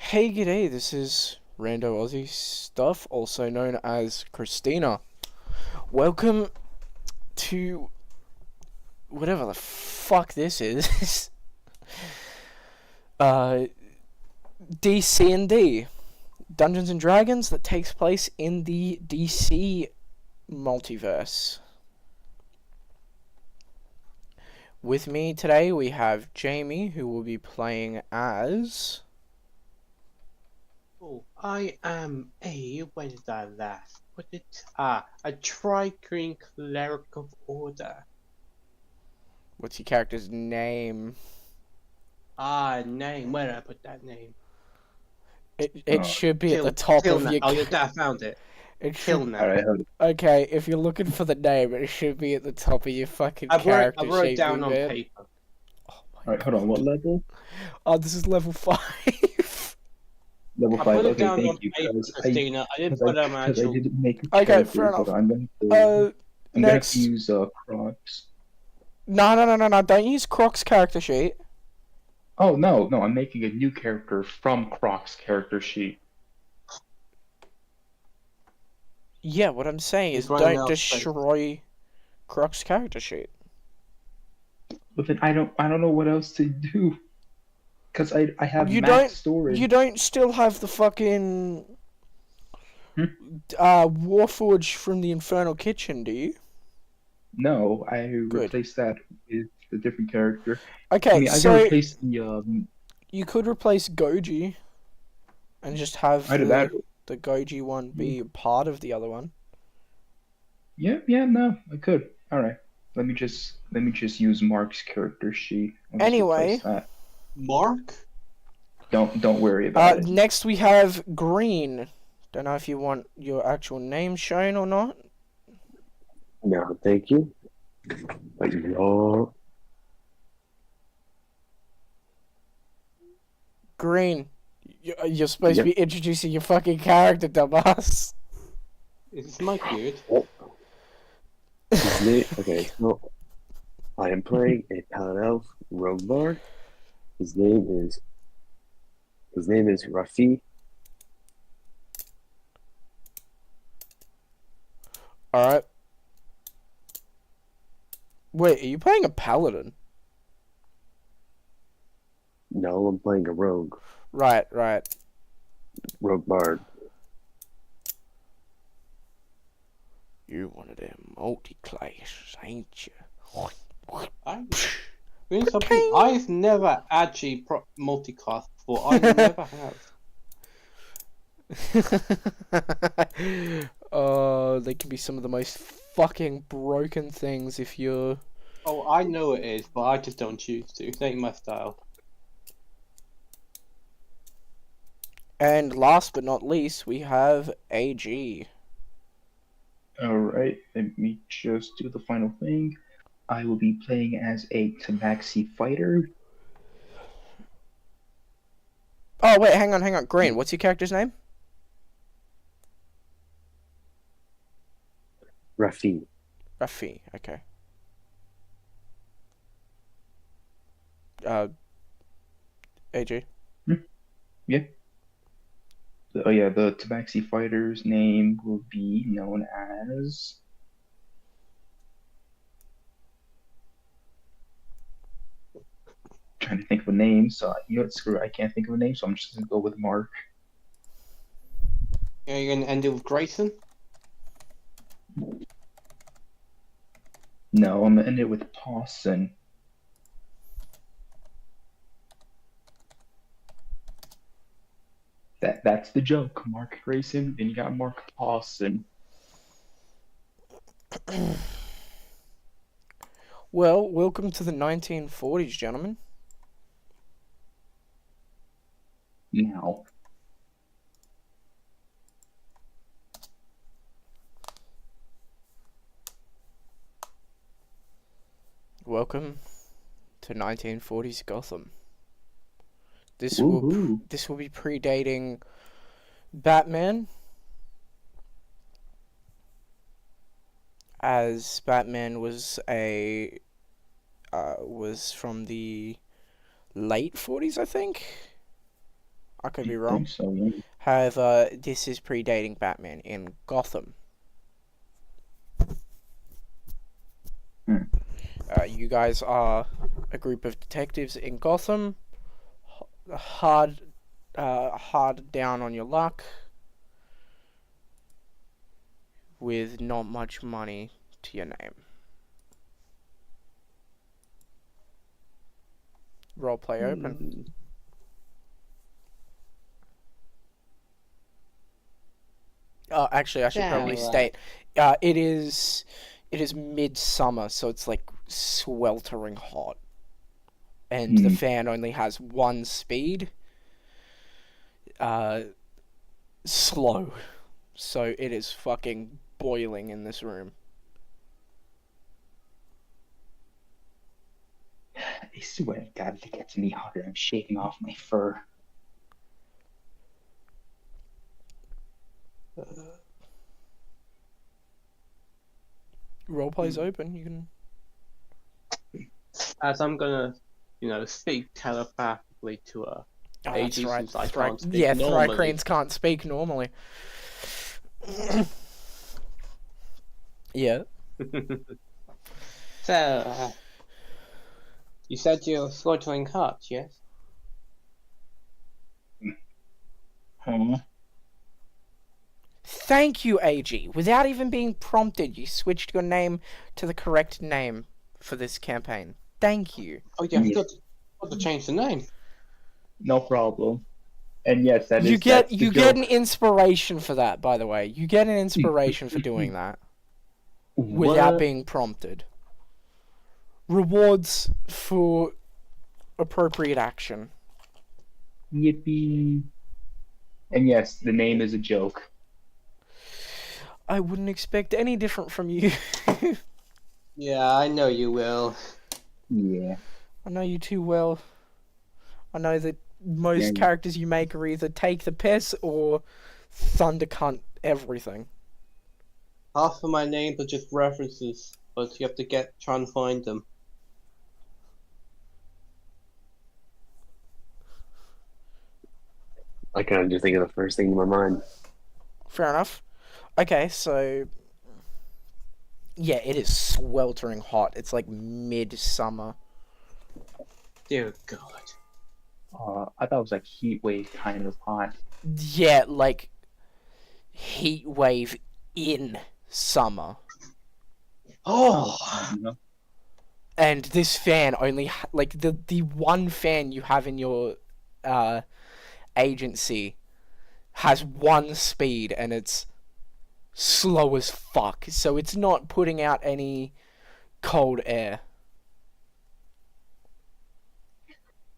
Hey, g'day, this is Rando Aussie Stuff, also known as Christina. Welcome to whatever the fuck this is. uh, dcnd, Dungeons and Dragons, that takes place in the DC multiverse. With me today we have Jamie, who will be playing as... Oh, I am when did I last put it? A tri-green cleric of order. What's your character's name? Name. Where did I put that name? It should be at the top Kill of now. your... Oh, yeah, I found it. It Kill should... now. Alright, hold it. Okay, if you're looking for the name, it should be at the top of your fucking I character wrote it sheet, down on man. paper. Oh, Alright, hold on. What level? oh, this is level 5. Level I 5. put it Okay, down on thank you. paper, Christina. I didn't Because put it on my I actual. didn't make a Okay, character. fair Hold enough. on, I'm gonna have Next. to use Crocs. No, don't use Croc's character sheet. Oh no, I'm making a new character from Croc's character sheet. Yeah, what I'm saying is He's running don't out of space. destroy Croc's character sheet. But then I don't know what else to do. Cause I have You max storage. You don't still have the fucking Hmm? Warforge from the Infernal Kitchen, do you? No, I Good. replaced that with a different character. Okay, I mean, I so can replace the you could replace Goji and just have I did that. the Goji one be part of the other one. Yeah, no, I could. Alright. Let me just use Mark's character sheet. I'll just Anyway. replace that. Mark? Don't worry about it. Next we have Green. Don't know if you want your actual name shown or not. No, thank you. But no. Green. You're supposed to be introducing your fucking character, dumbass. Is my beard? Okay, so I am playing a Paladin Elf Rogue Bard. His name is Rafi. Alright. Wait, are you playing a paladin? No, I'm playing a rogue. Right. Rogue Bard. You one of them multi-classes, ain't you? Doing something I've never actually multi-class before. I never have. Oh, they can be some of the most fucking broken things if you're... Oh, I know it is, but I just don't choose to. It ain't my style. And last but not least, we have AG. Alright, let me just do the final thing. I will be playing as a Tabaxi fighter. Oh, wait, hang on. Green, what's your character's name? Rafi. Rafi, okay. AG? Yeah. Oh yeah, the Tabaxi fighter's name will be known as... Trying to think of a name, so you know what, screw it, I can't think of a name, so I'm just gonna go with Mark. Yeah, you're gonna end it with Grayson? No, I'm gonna end it with Pawson. That's the joke. Mark Grayson, then you got Mark Pawson. Well, welcome to the 1940s, gentlemen. Now. Welcome to 1940s Gotham. This Woohoo. will be predating Batman, as Batman was was from the late 40s, I think. I could be I wrong. think so, yeah. However, this is predating Batman in Gotham. Hmm. You guys are a group of detectives in Gotham. Hard, hard down on your luck. With not much money to your name. Roleplay open. Hmm. Actually, I should probably So, state, it is midsummer, so it's like sweltering hot, and the Hmm. fan only has one speed, uh, slow, so it is fucking boiling in this room. I swear to God, if it gets any hotter, I'm shaking off my fur. Roleplay's open. You can. as I'm gonna, speak telepathically to a Oh, that's AG right. since I Thry... can't speak Yeah, normally. Thrycranes can't speak normally. Yeah. So, you said you're slaughtering hearts, yes? Huh? Thank you, AG. Without even being prompted, you switched your name to the correct name for this campaign. Thank you. Oh yeah, I Yeah. forgot to change the name. No problem. And yes, that's the You get joke. an inspiration for that, by the way. You get an inspiration for doing that without What? being prompted. Rewards for appropriate action. Yippee. And yes, the name is a joke. I wouldn't expect any different from you. Yeah, I know you will. Yeah. I know you too well. I know that most Yeah. characters you make are either take the piss or thunder cunt everything. Half of my names are just references, but you have to try and find them. I kind of just think of the first thing in my mind. Fair enough. Okay, so yeah, it is sweltering hot. It's like midsummer. Dear God. I thought it was like heat wave kind of hot. Yeah, like heat wave in summer. Oh! You know? And this fan only like the one fan you have in your agency has one speed and it's slow as fuck. So it's not putting out any cold air.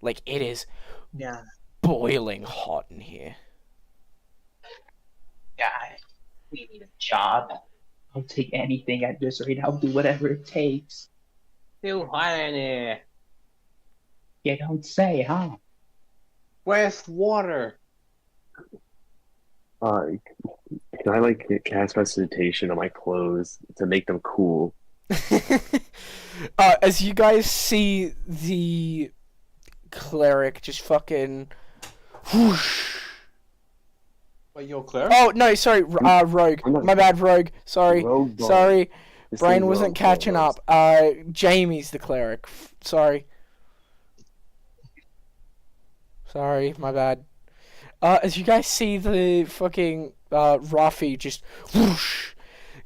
Like it is Yeah. boiling hot in here. Guys, we need a job. I'll take anything at this rate. I'll do whatever it takes. Too hot in here. You don't say, huh? Where's water? Can I like cast prestidigitation on my clothes to make them cool? As you guys see the cleric just fucking whoosh. Wait, you're clear? Oh no, sorry, rogue. I'm not- My bad, rogue. Sorry, Rogue Bard. sorry. This Brain thing's wasn't rogue, catching rogue. up. Jamie's the cleric. Sorry. Sorry, my bad. As you guys see the fucking Ruffy just whoosh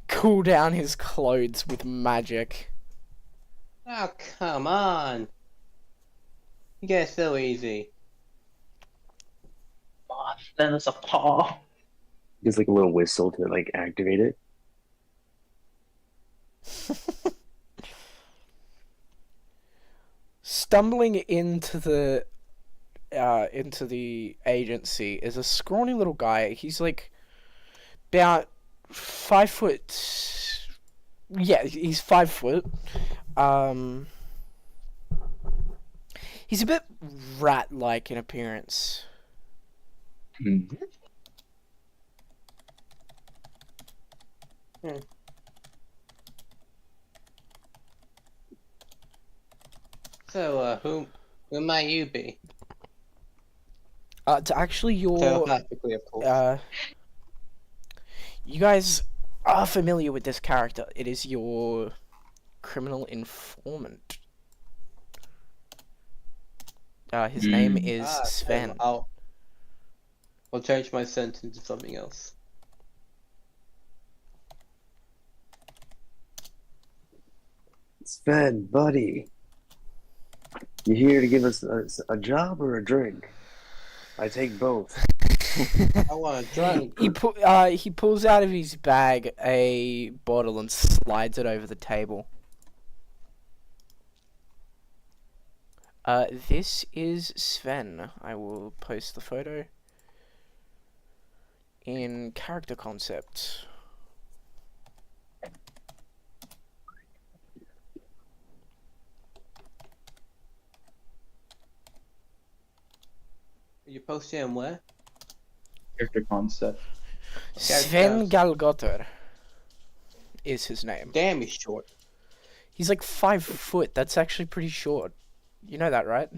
cool down his clothes with magic. Oh, come on. You get it so easy. Oh, then it's a paw. Just like a little whistle to like activate it. Stumbling into the agency is a scrawny little guy. He's like about 5 foot. Yeah, he's 5 foot. He's a bit rat-like in appearance. So, who might you be? It's actually your. Telepathically, of course. You guys are familiar with this character. It is your criminal informant. His name is Sven. I'll change my sentence to something else. Sven, buddy, you here to give us a job or a drink? I take both. I want a drink. He pulls out of his bag a bottle and slides it over the table. This is Sven. I will post the photo in character concept. You posting him where? Character concept. Sven Galgotter is his name. Damn, he's short. He's like 5 foot. That's actually pretty short. You know that, right?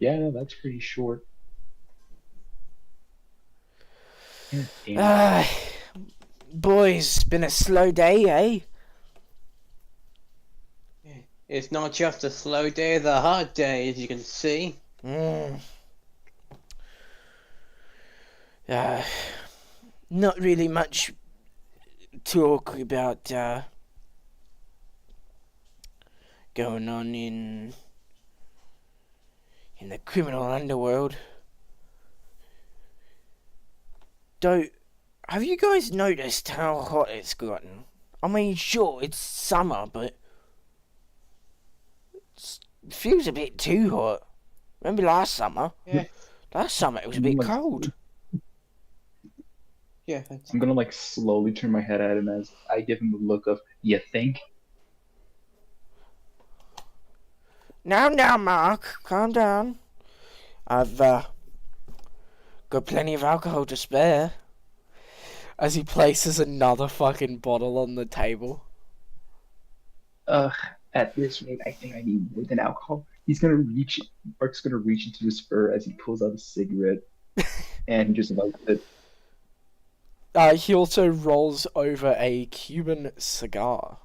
Yeah, that's pretty short. Yeah, damn. Boys, been a slow day, eh? It's not just a slow day, it's a hard day, as you can see. Not really much talk about going on in the criminal underworld. Though, have you guys noticed how hot it's gotten? I mean, sure, it's summer, but it feels a bit too hot. Remember last summer? Yeah. Last summer it was a bit cold. Yeah. I'm gonna like slowly turn my head at him as I give him the look of, you think? Now, Mark, calm down. I've got plenty of alcohol to spare. As he places another fucking bottle on the table. At this rate, I think I need more than alcohol. Mark's gonna reach into his fur as he pulls out a cigarette and just lights it. He also rolls over a Cuban cigar.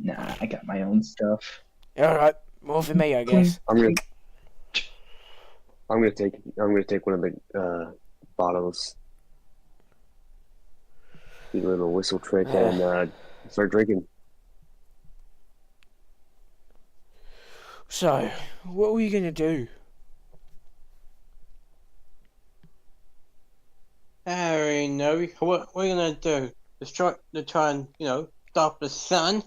Nah, I got my own stuff. Alright, more for me, I guess. I'm gonna take one of the bottles. Do a little whistle trick and start drinking. So, what were you gonna do? I already know. What are you gonna do? To try and, stop the sun? What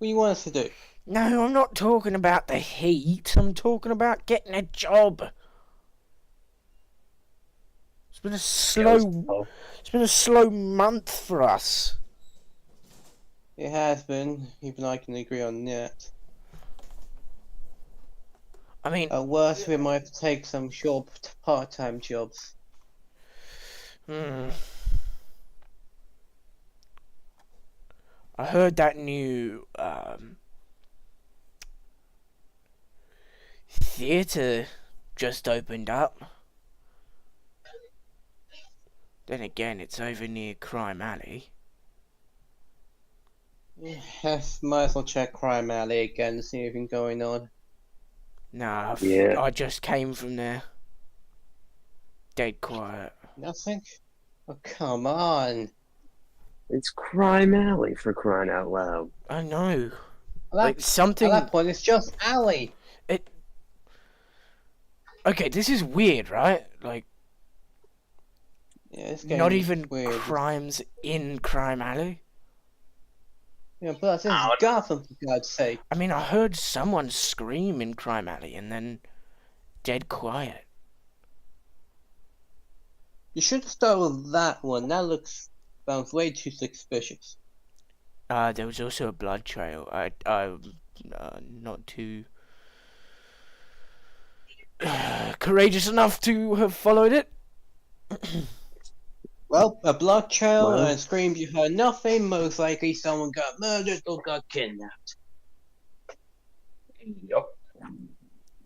do you want us to do? No, I'm not talking about the heat. I'm talking about getting a job. It's been a slow month for us. It has been, even I can agree on that. I mean, At worst, we might have to take some short part-time jobs. I heard that new theatre just opened up. Then again, it's over near Crime Alley. Yes, might as well check Crime Alley again to see anything going on. Nah, Yeah. I just came from there. Dead quiet. Nothing? Oh, come on. It's Crime Alley, for crying out loud. I know. At Something. that point, it's just Alley. Okay, this is weird, right? Like, Yeah, it's getting not even weird. crimes in Crime Alley. Yeah, but this is Gotham, for God's sake. I mean, I heard someone scream in Crime Alley and then dead quiet. You should start with that one. That sounds way too suspicious. There was also a blood trail. I'm not too courageous enough to have followed it. Well, a blood trail Well. and screams you heard nothing. Most likely someone got murdered or got kidnapped. Yup.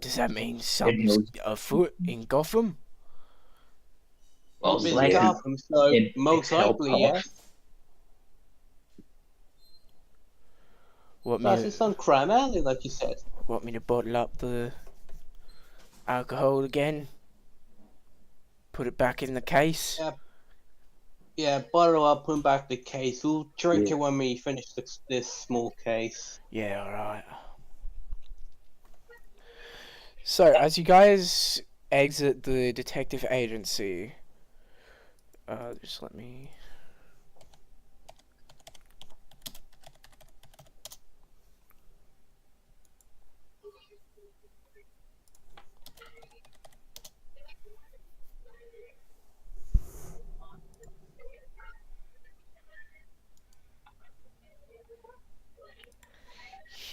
Does that mean And something's knows afoot in Gotham? well, It's likely Gotham, so in most likely, Hellpaw. yes. Want Plus, me, it's on Crime Alley, like you said. want me to bottle up the alcohol again? Put it back in the case? Yeah, yeah, bottle up, put back the case. We'll drink Yeah. it when we finish this small case. Yeah, alright. So, as you guys exit the detective agency, just let me.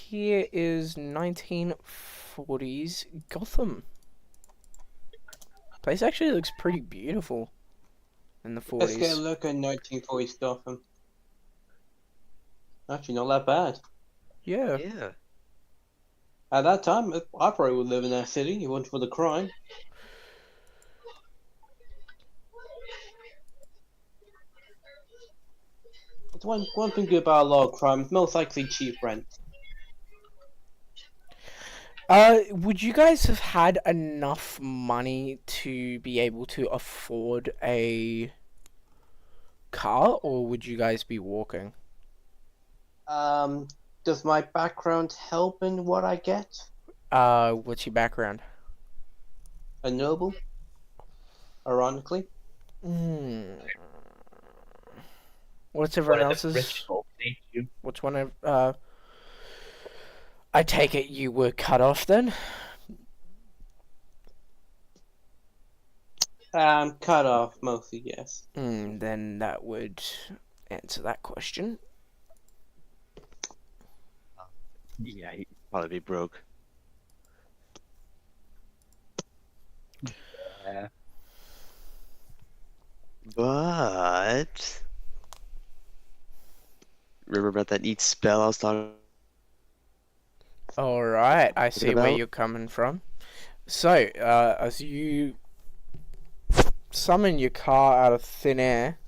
Here is 1940s Gotham. Place actually looks pretty beautiful in the Let's get a 40s. look at 1940s Gotham. Actually, not that bad. Yeah. Yeah. At that time, I probably would live in that city. It wasn't for the crime. It's one thing good about a lot of crime. It's most likely cheap rent. Would you guys have had enough money to be able to afford a car, or would you guys be walking? Does my background help in what I get? What's your background? A noble? Ironically. Hmm. What's everyone else's? Ritual, thank you. What's one of, I take it you were cut off then? Cut off, mostly, yes. Then that would answer that question. Yeah, he'd probably be broke. Yeah. But remember about that neat spell I was talking Alright, I see where about? you're coming from. So, as you summon your car out of thin air,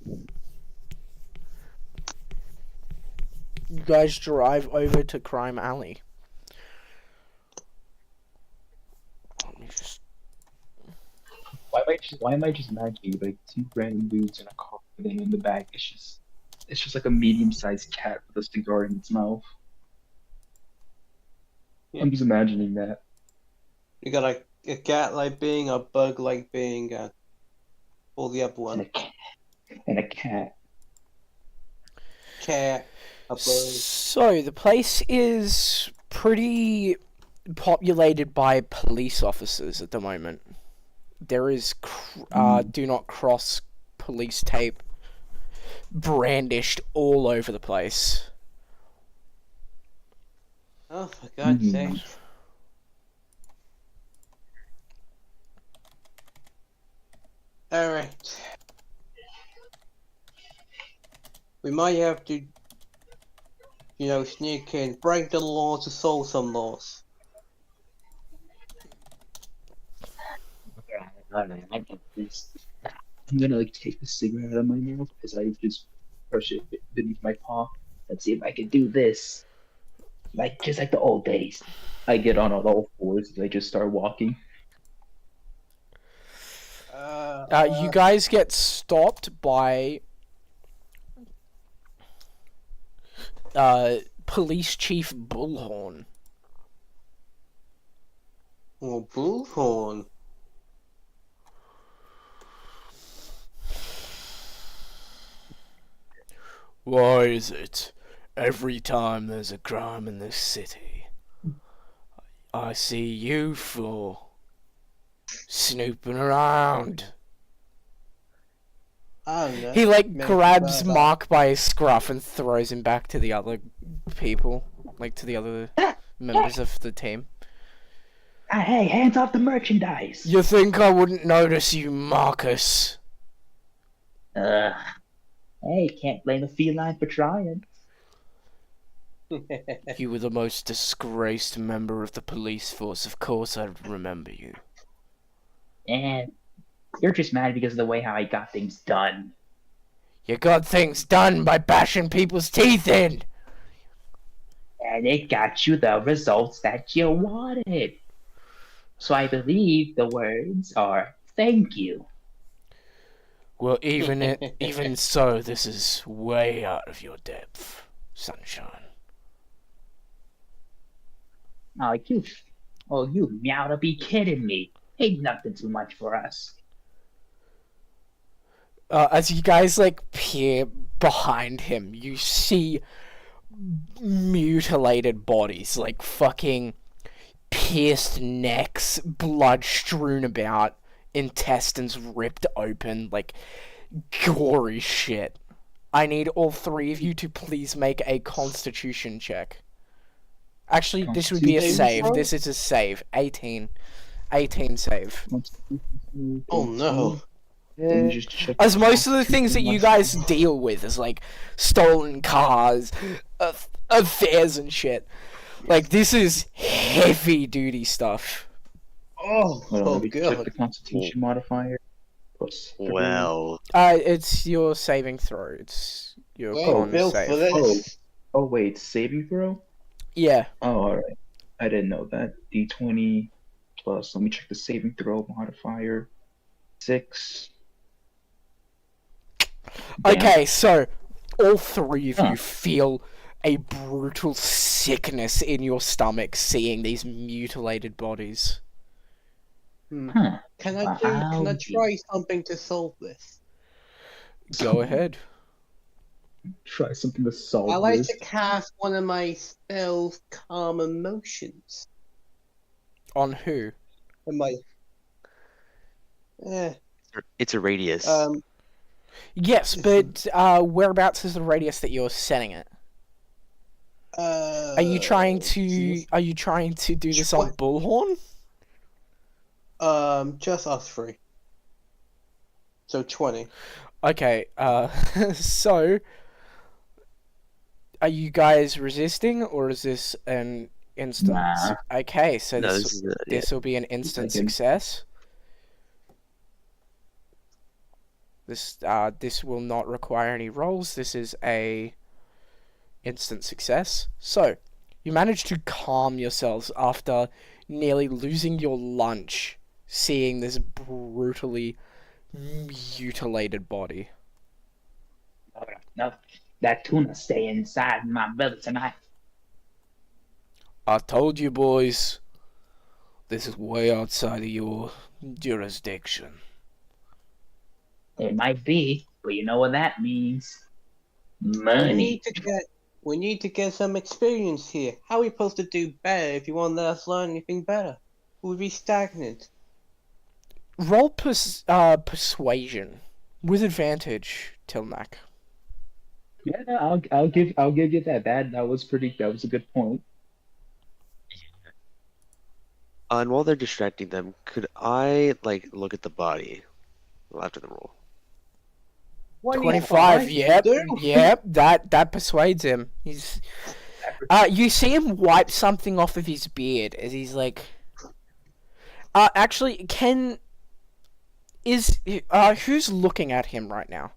you guys drive over to Crime Alley. Let me just... Why am I just imagining like two random dudes in a car and then in the back it's just like a medium-sized cat with a cigar in its mouth. Yeah. I'm just imagining that. You got a cat like being, a bug like being, all the other And one. a cat. And a cat. Cat, a bug. So, the place is pretty populated by police officers at the moment. There is do not cross police tape brandished all over the place. Oh, for God's sake. Alright. We might have to, sneak in, break the law to solve some laws. I get this. I'm gonna like take the cigarette out of my mouth as I just push it beneath my paw. Let's see if I can do this. Like just like the old days. I get on all fours as I just start walking. You guys get stopped by Police Chief Bullhorn. Oh, Bullhorn. Why is it every time there's a crime in this city, I see you four snooping around? I don't know. He Maybe grabs about- Mark by his scruff and throws him back to the other people, to the other members of the team. Hey, hands off the merchandise! You think I wouldn't notice you, Marcus? Hey, can't blame the feline for trying. You were the most disgraced member of the police force. Of course I'd remember you. And you're just mad because of the way how I got things done. You got things done by bashing people's teeth in! And it got you the results that you wanted. So I believe the words are thank you. Well, even so, this is way out of your depth, sunshine. You meow to be kidding me. Ain't nothing too much for us. As you guys, like, peer behind him, you see mutilated bodies, like fucking pierced necks, blood strewn about, intestines ripped open, like gory shit. I need all three of you to please make a constitution check. Actually, this would be a save. This is a save. 18. 18 save. Oh no. Let me just check As most of the things that you guys deal with is like stolen cars, affairs and shit. Like, this is heavy duty stuff. Oh, Hold on, let me check god. the Constitution modifier. Plus 3. Well, It's your saving throw. It's your Well, con built save. for this. Oh wait, saving throw? Yeah. Oh, alright. I didn't know that. D20 plus, let me check the saving throw modifier. 6. Damn. Okay, so all three of Huh. you feel a brutal sickness in your stomach seeing these mutilated bodies. Huh. Can I try something to solve this? Go ahead. Try something to solve I like this. to cast one of my spells, Calm Emotions. On who? And my it's a radius. Yes, but whereabouts is the radius that you're setting it? Are you trying to do this on Bullhorn? Just us three. So 20. Okay, so are you guys resisting, or is this an instant? Nah. Okay, so No, this will be an instant Second. success. This will not require any rolls. This is a instant success. So, you manage to calm yourselves after nearly losing your lunch, seeing this brutally mutilated body. No, that tuna stay inside my belly tonight. I told you, boys, this is way outside of your jurisdiction. It might be, but you know what that means. We Money. need to get some experience here. How are we supposed to do better if you want to let us learn anything better? We'll be stagnant. Roll persuasion with advantage, Tilnak. Yeah, I'll give you that. That was a good point. And while they're distracting them, could I look at the body after the roll? 25, yep, Dude. yep, that persuades him. He's, you see him wipe something off of his beard as he's like, actually, who's looking at him right now?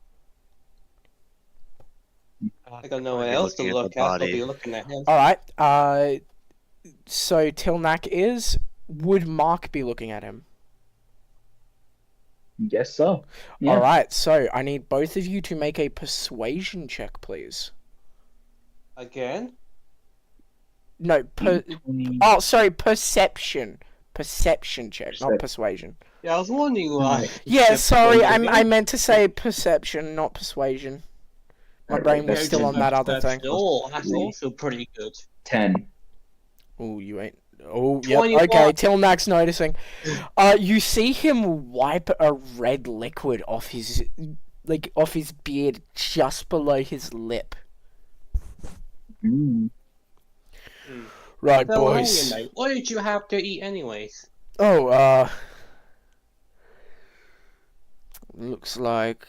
I got no one else to look at. I'll be looking at him. Alright, so Tilnak would Mark be looking at him? Guess so. Yeah. Alright, so I need both of you to make a persuasion check, please. Again? No, sorry, perception. Perception check, not Percep- persuasion. Yeah, I was wondering why. Yeah, sorry, I meant to say perception, not persuasion. My Alright, brain was that's still on that other thing. That's also pretty good. 10. Oh, you ain't. Oh, yep. 21. Okay, Tilnak's noticing. You see him wipe a red liquid off his beard just below his lip. Mm. Right, So, boys. hang on, mate. What did you have to eat anyways? Oh, looks like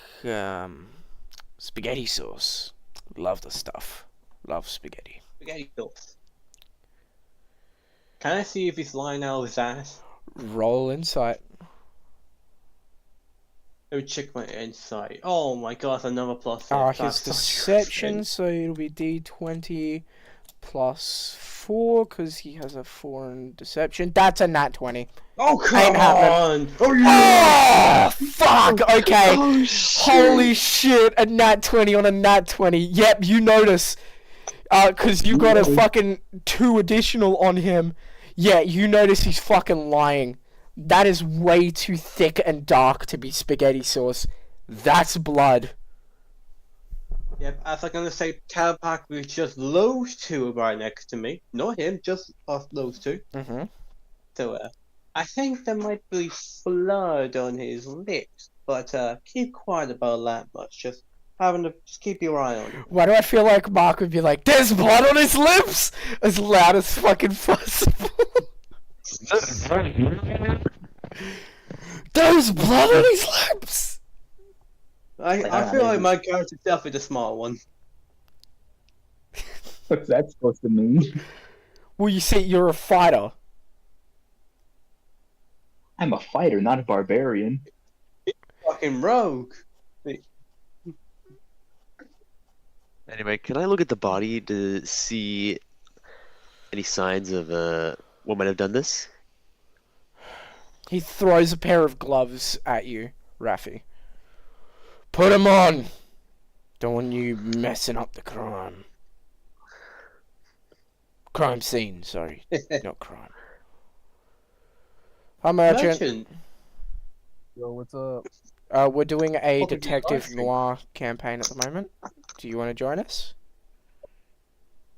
spaghetti sauce. Love the stuff. Love spaghetti. spaghetti sauce. Can I see if he's lying out of his ass? Roll insight. Let me check my insight. Oh my god, another plus 6. His That's such a deception, good so it'll be d20 plus 4, because he has a 4 in deception. That's a nat 20. Oh, come Ain't happening. on! Oh, yeah! Oh, fuck! Okay. Oh, shit. Holy shit, a nat 20 on a nat 20. Yep, you notice. Because you got a fucking 2 additional on him. Yeah, you notice he's fucking lying. That is way too thick and dark to be spaghetti sauce. That's blood. Yep, as I'm gonna say, telepath with just those two right next to me. Not him, just us, those two. Mm-hmm. So, I think there might be blood on his lips, but keep quiet about that much. Just keep your eye on it. Why do I feel like Mark would be like, "There's blood on his lips!" as loud as fucking possible? There's blood on his lips! I feel like my character's definitely the smart one. What's that supposed to mean? Well, you see, you're a fighter. I'm a fighter, not a barbarian. Fucking rogue. Anyway, can I look at the body to see any signs of what might have done this? He throws a pair of gloves at you, Rafi. Put 'em on! Don't want you messing up the crime. Crime scene, sorry. Not crime. Hi, Merchant. Yo, what's up? We're doing a What would you detective like? noir campaign at the moment. Do you want to join us?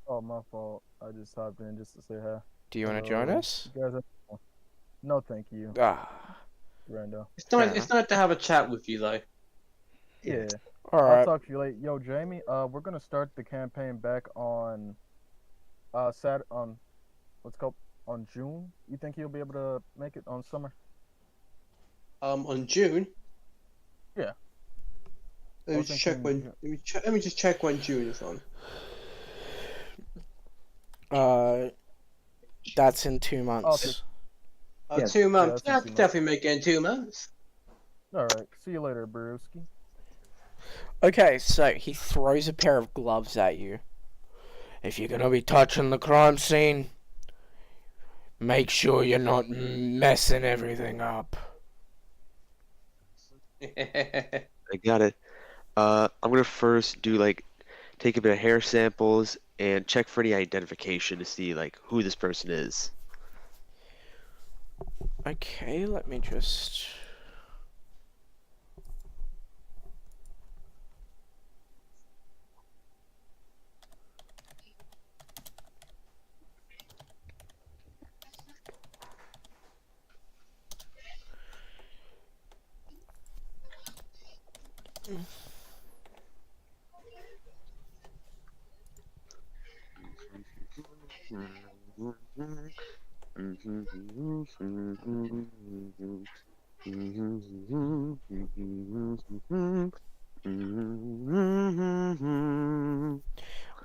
Oh, my fault. I just hopped in just to say hi. Do you want to join us? You guys have... No, thank you, Ah, Rando. It's nice to have a chat with you, though. Yeah, I'll alright. talk to you later. Yo, Jamie, we're gonna start the campaign back on, on June. You think you'll be able to make it on summer? On June. Yeah. Let I me was just check thinking- when. Let me just check when June is on. That's in 2 months. Yeah, 2 months. that's in Yeah, I 2 can months. definitely make it in 2 months. Alright, see you later, Brewski. Okay, so he throws a pair of gloves at you. If you're gonna be touching the crime scene, make sure you're not messing everything up. I got it. I'm gonna first take a bit of hair samples and check for any identification to see who this person is. Okay, let me just...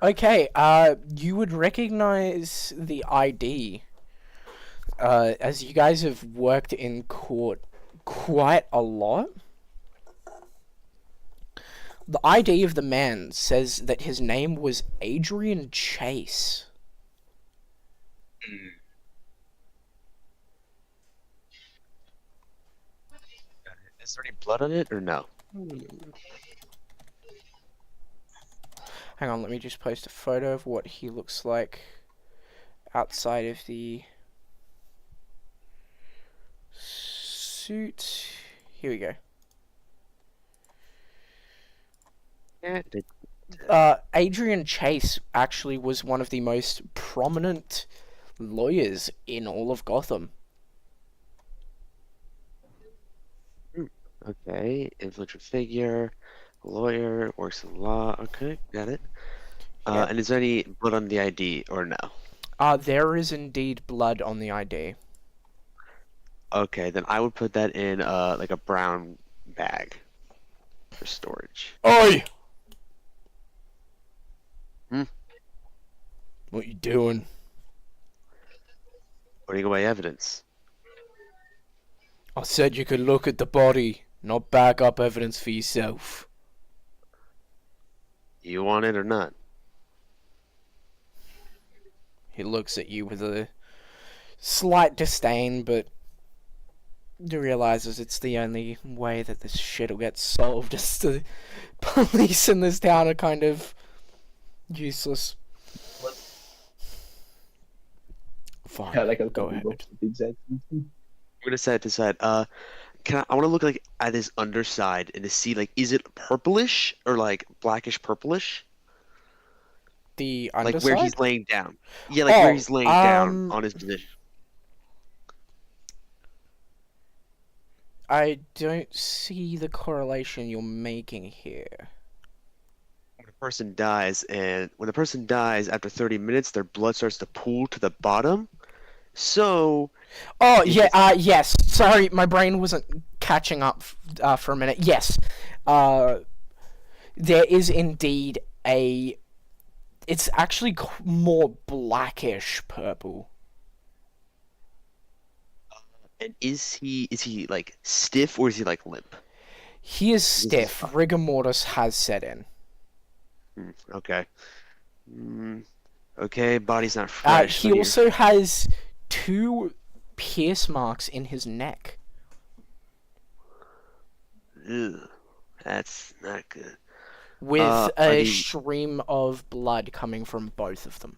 Okay, you would recognize the ID, as you guys have worked in court quite a lot. The ID of the man says that his name was Adrian Chase. Is there any blood on it or no? Hang on, let me just post a photo of what he looks like outside of the suit. Here we go. Adrian Chase actually was one of the most prominent lawyers in all of Gotham. Okay, influential figure, lawyer, works in law. Okay, got it. Yeah. And is there any blood on the ID or no? There is indeed blood on the ID. Okay, then I would put that in a brown bag for storage. Oi! Hmm? What you doing? Putting away evidence. I said you could look at the body, not back up evidence for yourself. You want it or not? He looks at you with a slight disdain, but realizes it's the only way that this shit'll get solved. Is the police in this town are kind of useless. Fine, Yeah, like a go couple ahead. books with the exact same thing. I'm gonna decide. I want to look like at his underside and to see like is it purplish or like blackish purplish? The Like underside? where he's laying down. Yeah, like where he's laying down on his position. I don't see the correlation you're making here. When a person dies, and when a person dies after 30 minutes, their blood starts to pool to the bottom. So Oh, if yeah, it's- yes. Sorry, my brain wasn't catching up for a minute. Yes. There is indeed a... It's actually more blackish purple. And is he like stiff or is he like limp? He is is stiff. Rigor mortis has set in. Okay. Okay, body's not fresh. He also has 2 pierce marks in his neck. Ugh, that's not good. With are a these- stream of blood coming from both of them.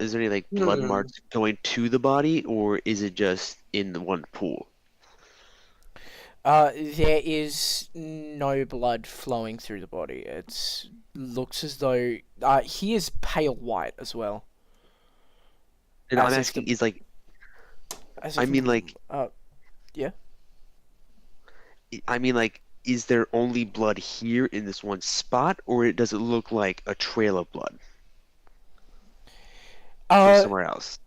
Is there any like blood marks going to the body, or is it just in the one pool? There is no blood flowing through the body. It looks as though he is pale white as well. And I'm As if asking, the- is like, As I if- mean like, yeah. I mean like, is there only blood here in this one spot, or does it look like a trail of blood from somewhere else?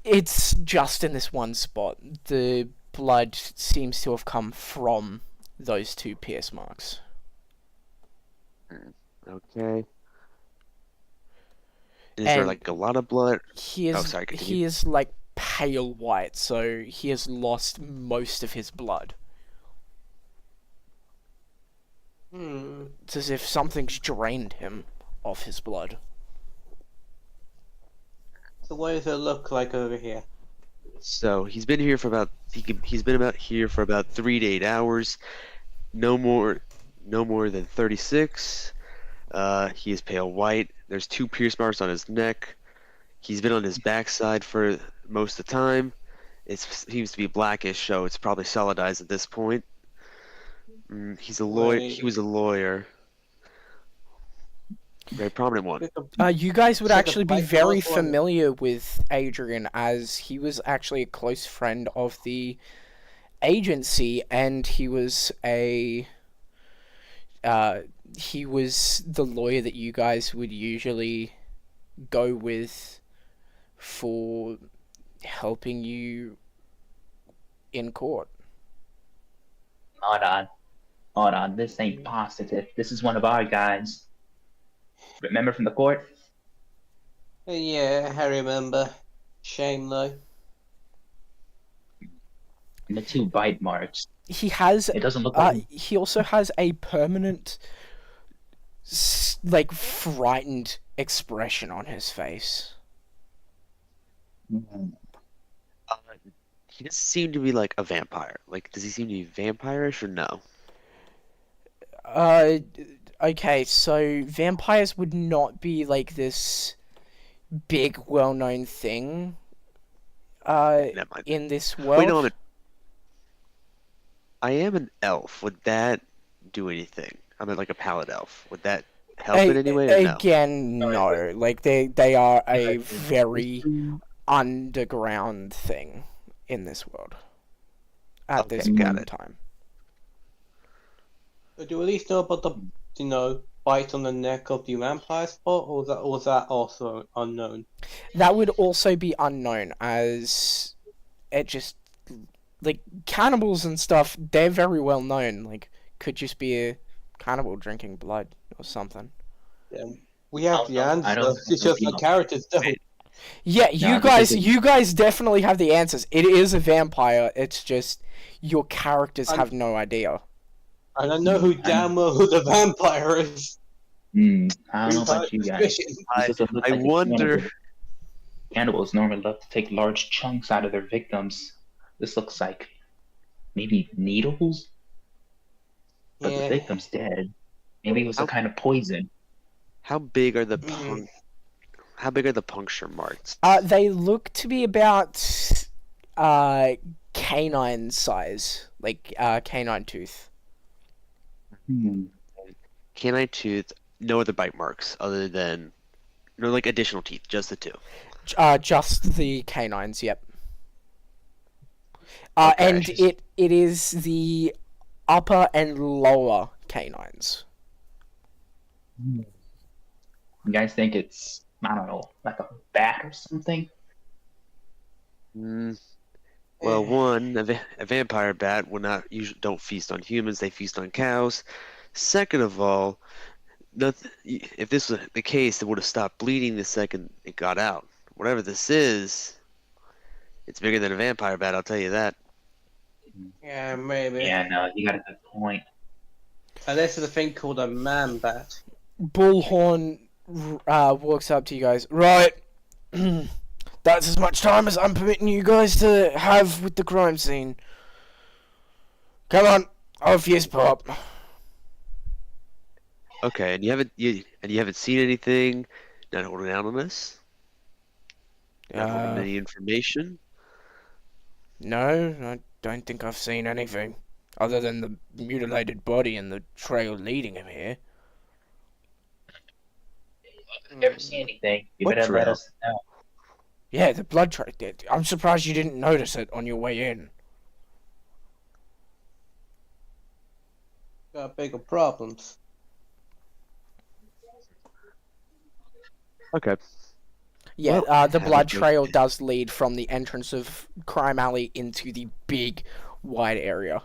It's just in this one spot. The blood seems to have come from those 2 pierce marks. Okay. Is there And- like a lot of blood? He is Oh, sorry, continue. he is like pale white, so he has lost most of his blood. It's as if something's drained him of his blood. So what does it look like over here? So he's been here for about he's been about here for about 3 to 8 hours. No more than 36. He is pale white. There's 2 pierce marks on his neck. He's been on his backside for most of the time. It seems to be blackish, so it's probably solidized at this point. He's a lawyer. Right. He was a lawyer. Very prominent one. You guys would It's like a actually be black very dog one. familiar with Adrian, as he was actually a close friend of the agency, and he was the lawyer that you guys would usually go with for helping you in court. Hold on, this ain't positive. This is one of our guys. Remember from the court? Yeah, I remember. Shame though. And the 2 bite marks. He has It doesn't look like he also has a permanent like frightened expression on his face. He doesn't seem to be like a vampire. Like, does he seem to be vampirish or no? Okay, so vampires would not be like this big, well-known thing Never mind. in this world. Wait, no, I am an elf. Would that do anything? I'm like a pallet elf. Would that help in any way or no? Again, no. Like they are a very underground thing in this world at this Okay, got point in it. time. Do you at least know about the bite on the neck of the vampire spot, or was that also unknown? That would also be unknown, as it just like cannibals and stuff. They're very well known. Like, could just be a cannibal drinking blood or something. Yeah. We have the I answer. don't It's know just the characters don't. Yeah, Nah, because you guys definitely have the answers. It is a vampire. It's just your characters I'm- have no idea. And I know who damn well who the vampire is. I don't know We've had about you guys. suspicion. This doesn't look I like a wonder. cannibal. Cannibals normally love to take large chunks out of their victims. This looks like maybe needles, but the Yeah. victim's dead. Maybe it was a kind of poison. How big are the Mm. How big are the puncture marks? They look to be about canine size, like canine tooth. Canine tooth. No other bite marks other than no like additional teeth. Just the two. Just the canines. Yep. Okay. And it is the upper and lower canines. You guys think it's, I don't know, like a bat or something? Well, one, a vampire bat will not usually don't feast on humans; they feast on cows. Second of all, if this was the case, it would have stopped bleeding the second it got out. Whatever this is, it's bigger than a vampire bat. I'll tell you that. Yeah, maybe. Yeah, no, you got a good point. And this is a thing called a man bat. Bullhorn walks up to you guys. Right. That's as much time as I'm permitting you guys to have with the crime scene. Come on, off yes, pop. Okay, and you haven't seen anything. Not holding out on this. Not holding any information. No, I don't think I've seen anything other than the mutilated body and the trail leading him here. If you ever see anything, you What better let trail? us know. Yeah, the blood trail. I'm surprised you didn't notice it on your way in. Got bigger problems. Okay. Yeah, Well, the have a blood good trail day. does lead from the entrance of Crime Alley into the big, wide area.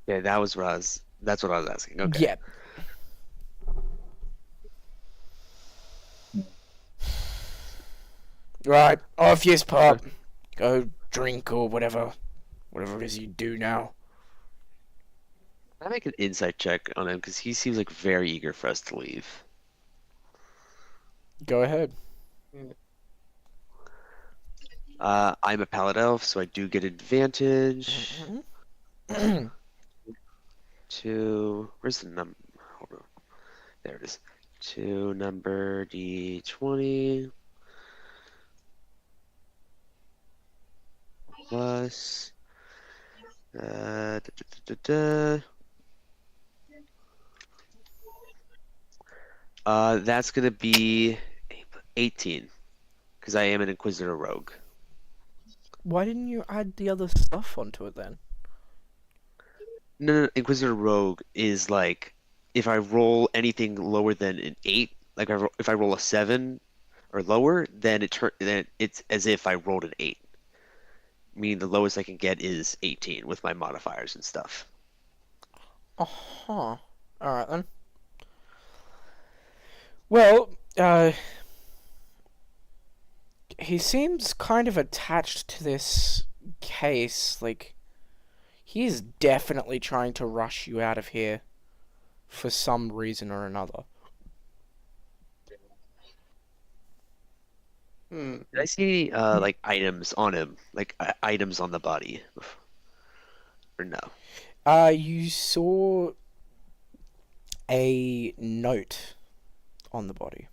Yeah, that was what I was. That's what I was asking. Okay. Yeah. Right, off yes, pop. Go drink or whatever it is you do now. Can I make an insight check on him because he seems like very eager for us to leave. Go ahead. I'm a paladin elf, so I do get advantage. Where's the number? Hold on. There it is. To number D20 plus da, da, da, da, da. That's gonna be 18 because I am an Inquisitor Rogue. Why didn't you add the other stuff onto it then? No, Inquisitor Rogue is like if I roll anything lower than an 8, like if I roll a 7 or lower, then it's as if I rolled an 8. Meaning the lowest I can get is 18 with my modifiers and stuff. Uh-huh. Alright then. Well, he seems kind of attached to this case. Like, he is definitely trying to rush you out of here for some reason or another. Did I see like items on him, like items on the body, or no? You saw a note on the body.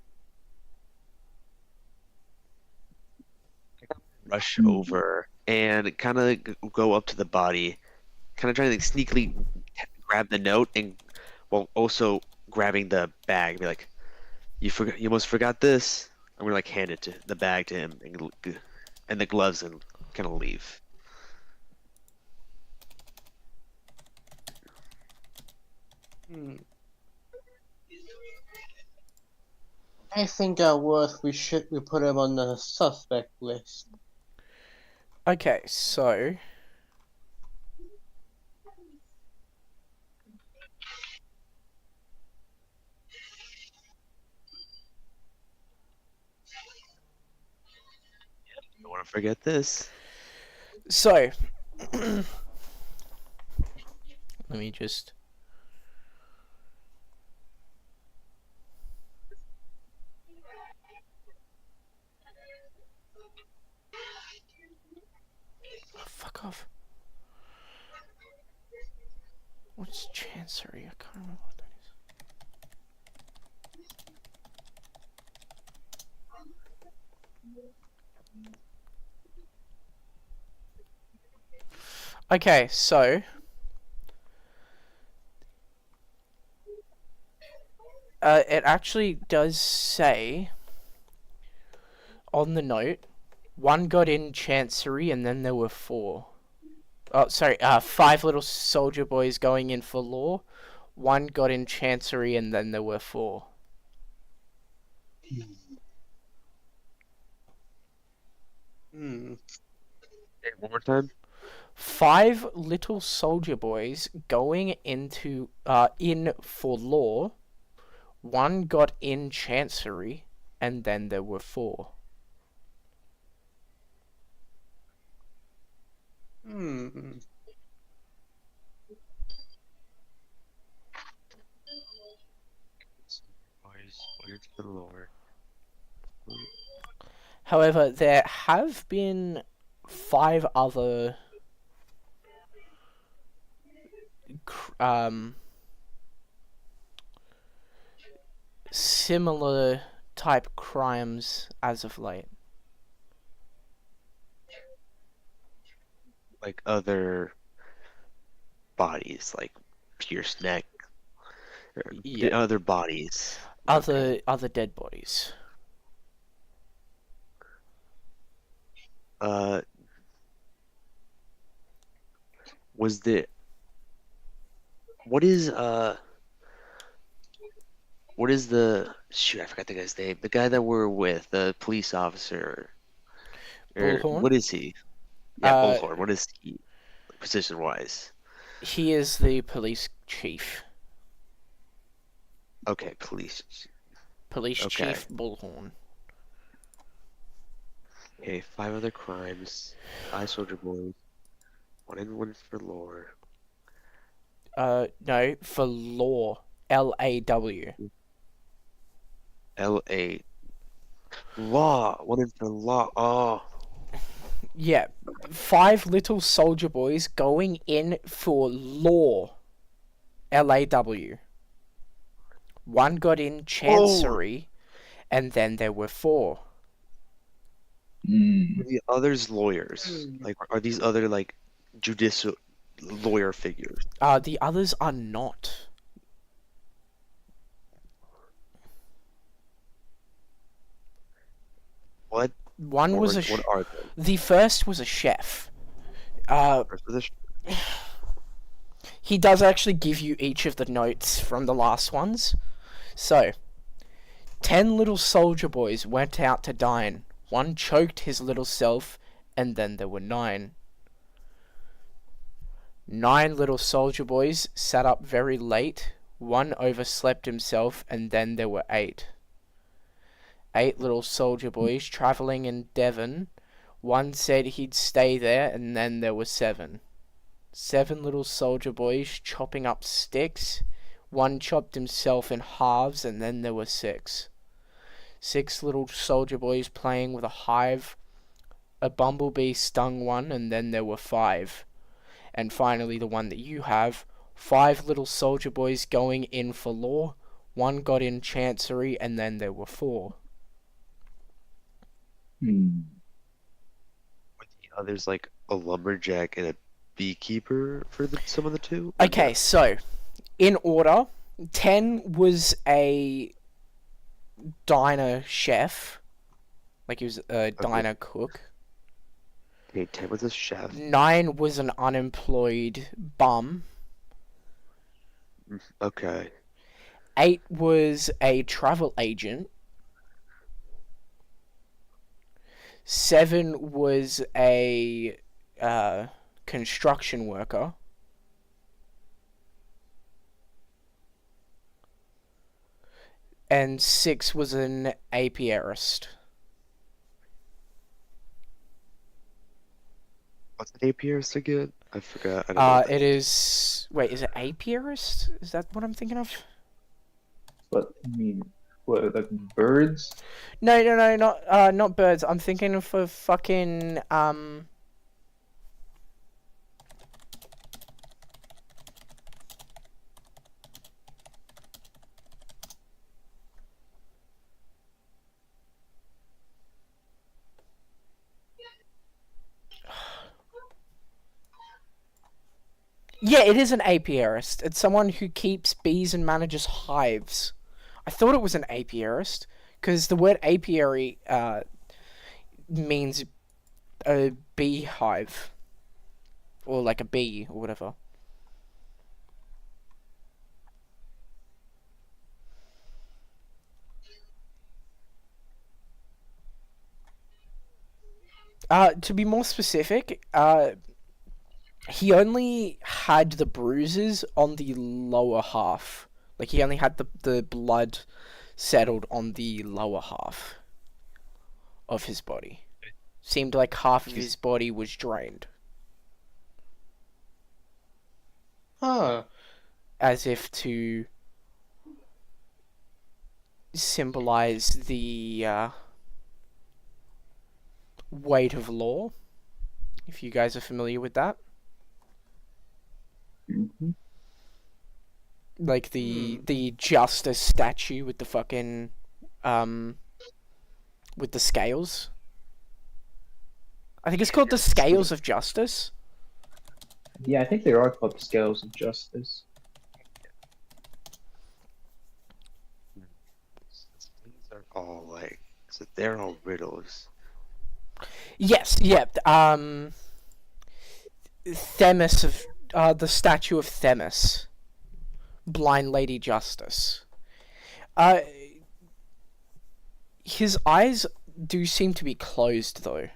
Rush over and kind of go up to the body, kind of trying to like, sneakily grab the note and while also grabbing the bag. Be like, you almost forgot this. I'm gonna like hand it to the bag to him and the gloves and kind of leave. I think at worst we put him on the suspect list. Okay, so Don't forget this. So, let me just. Oh, fuck off. What's Chancery? I can't remember what that is. Okay, so it actually does say on the note, one got in Chancery and then there were 4. Oh, sorry, 5 little soldier boys going in for law. One got in Chancery and then there were 4. Hmm. Hey, one more time. 5 little soldier boys going into in for law. One got in Chancery, and then there were 4. Hmm. Boys, where's the lore? However, there have been 5 other similar type crimes as of late. Like other bodies, like pierced neck, or Yeah, other bodies. Okay. other dead bodies. Uh, was the what is what is the shoot? I forgot the guy's name. The guy that we're with, the police officer, or Bullhorn. what is he? Yeah, Bullhorn. What is he, position wise? He is the police chief. Okay, police. Police Okay. Chief Bullhorn. Okay, 5 other crimes. 5 soldier boys. 1 in 1 for lore. No, for law. LAW. L.A. Law. 1 in for law. Oh. Yeah, 5 little soldier boys going in for law. LAW. One got in Chancery, and then there were 4. Are the others lawyers? Like, are these other, like, judicial lawyer figures? The others are not. What? One was a. What are they? The first was a chef. First position? He does actually give you each of the notes from the last ones. So, 10 little soldier boys went out to dine. One choked his little self, and then there were 9. 9 little soldier boys sat up very late. One overslept himself, and then there were 8. 8 little soldier boys travelling in Devon. One said he'd stay there, and then there were 7. 7 little soldier boys chopping up sticks. One chopped himself in halves, and then there were 6. 6 little soldier boys playing with a hive. A bumblebee stung one, and then there were 5. And finally, the one that you have, 5 little soldier boys going in for law. One got in Chancery, and then there were 4. Were the others like a lumberjack and a beekeeper for some of the 2? Or Okay, so, in order, 10 was a diner chef. Like he was a diner cook. Okay, 10 was a chef. 9 was an unemployed bum. Okay. 8 was a travel agent. 7 was a construction worker. And 6 was an apiarist. What's an apiarist again? I forgot. I don't know what that It is. is. Wait, is it apiarist? Is that what I'm thinking of? But I mean, what, like birds? No, no, no, not birds. I'm thinking of a fucking Yeah, it is an apiarist. It's someone who keeps bees and manages hives. I thought it was an apiarist because the word apiary means a beehive or like a bee or whatever. To be more specific, he only had the bruises on the lower half. Like he only had the blood settled on the lower half of his body. Seemed like half of his body was drained. Huh. As if to symbolize the weight of law, if you guys are familiar with that. Mm-hmm. Like the justice statue with the fucking with the scales. I think it's called the Scales of Justice. Yeah, I think they are called the scales of justice. These are all like, so they're all riddles. Yes, yeah. Themis of the statue of Themis, blind lady justice. His eyes do seem to be closed though.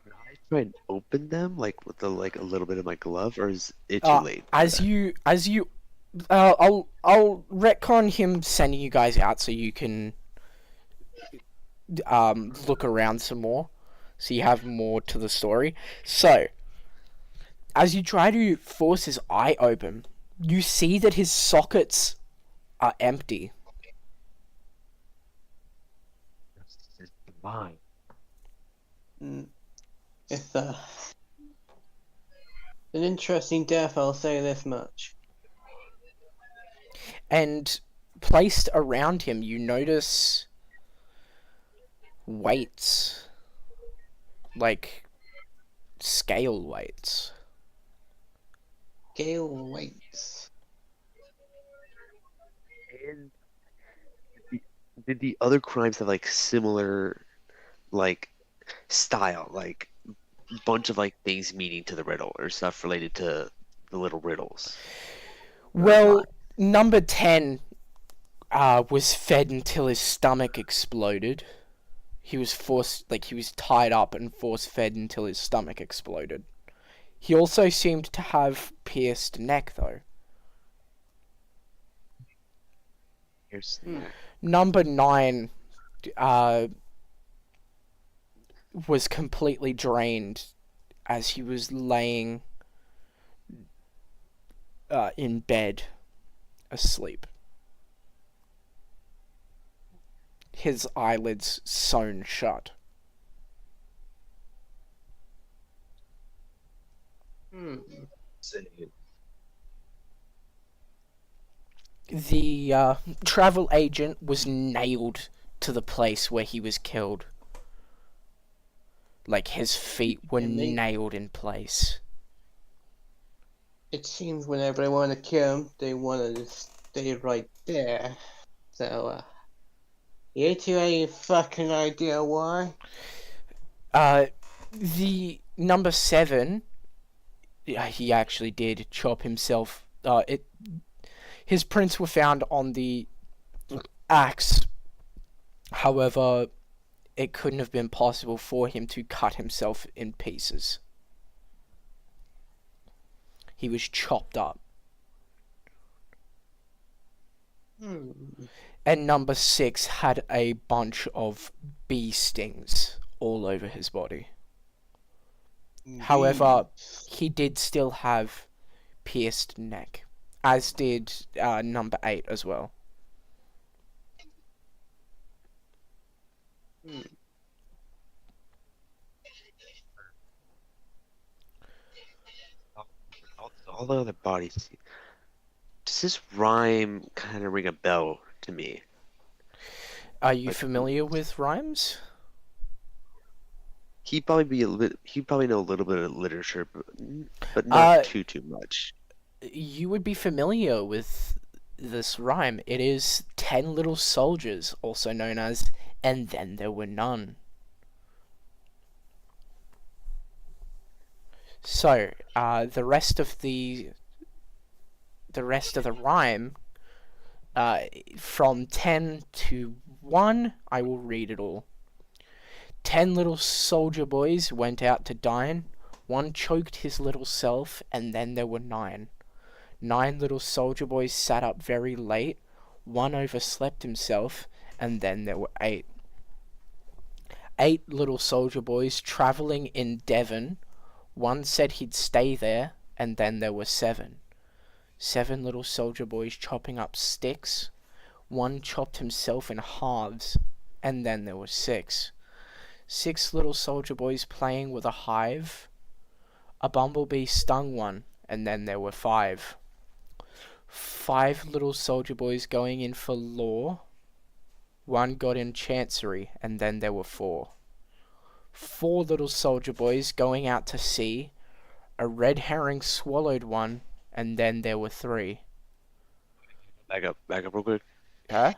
Can I try and open them like with the like a little bit of my glove, or is it too late? for As that? you, I'll retcon him sending you guys out so you can look around some more, so you have more to the story. So, as you try to force his eye open, you see that his sockets are empty. Justice is divine. It's an interesting death, I'll say this much. And placed around him, you notice weights, like scale weights. Gale waits. And did the other crimes have like similar like style, like bunch of like things meaning to the riddle or stuff related to the little riddles? Or Well, not? number 10 was fed until his stomach exploded. He was he was tied up and force fed until his stomach exploded. He also seemed to have pierced neck, though. Here's Number 9 uh, was completely drained as he was laying in bed, asleep. His eyelids sewn shut. The travel agent was nailed to the place where he was killed. Like his feet were And they- nailed in place. It seems whenever they want to kill him, they want to stay right there. So, you two any fucking idea why? The number 7, he actually did chop himself. His prints were found on the axe. However, it couldn't have been possible for him to cut himself in pieces. He was chopped up. And number 6 had a bunch of bee stings all over his body. However, he did still have pierced neck, as did number 8 as well. Hmm. All the other bodies. Does this rhyme kind of ring a bell to me? Are you Like familiar with rhymes? he'd probably be a he'd probably know a little bit of literature, but not Uh, too much. you would be familiar with this rhyme. It is 10 little soldiers, also known as "And Then There Were None." So, the rest of the rhyme, from 10 to 1, I will read it all. 10 little soldier boys went out to dine. One choked his little self, and then there were 9. 9 little soldier boys sat up very late. One overslept himself, and then there were 8. 8 little soldier boys travelling in Devon. One said he'd stay there, and then there were 7. 7 little soldier boys chopping up sticks. One chopped himself in halves, and then there were 6. 6 little soldier boys playing with a hive. A bumblebee stung one, and then there were 5. 5 little soldier boys going in for law. One got in chancery, and then there were 4. 4 little soldier boys going out to sea. A red herring swallowed one, and then there were 3. Back up real quick. Huh?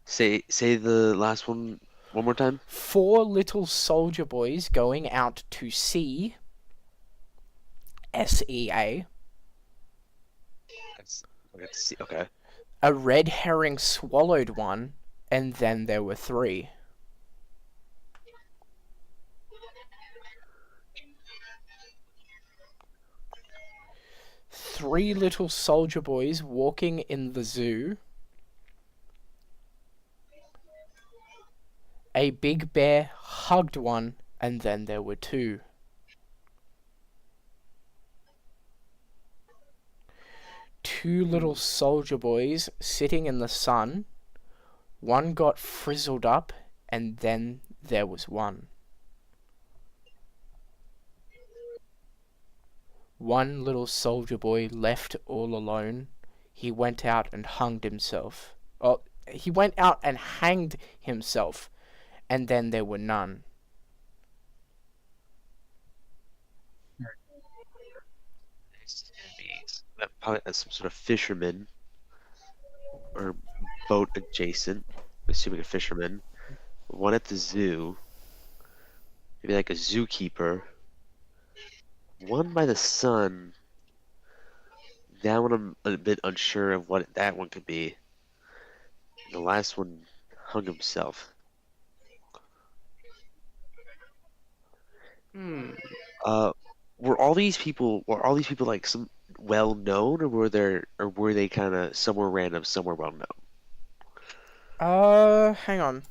Say the last one more time. 4 little soldier boys going out to sea. SEA. Let's see. Okay. A red herring swallowed one, and then there were 3. 3 little soldier boys walking in the zoo. A big bear hugged one, and then there were 2. 2 little soldier boys sitting in the sun. One got frizzled up, and then there was 1. 1 little soldier boy left all alone. He went out and hanged himself. Oh, he went out and hanged himself, and then there were none. Probably some sort of fisherman or boat adjacent. Assuming a fisherman. One at the zoo. Maybe like a zookeeper. One by the sun. That one I'm a bit unsure of what that one could be. The last one hung himself. Hmm. Uh, were all these people like some well known, or were they kind of somewhere random, somewhere well known? Hang on.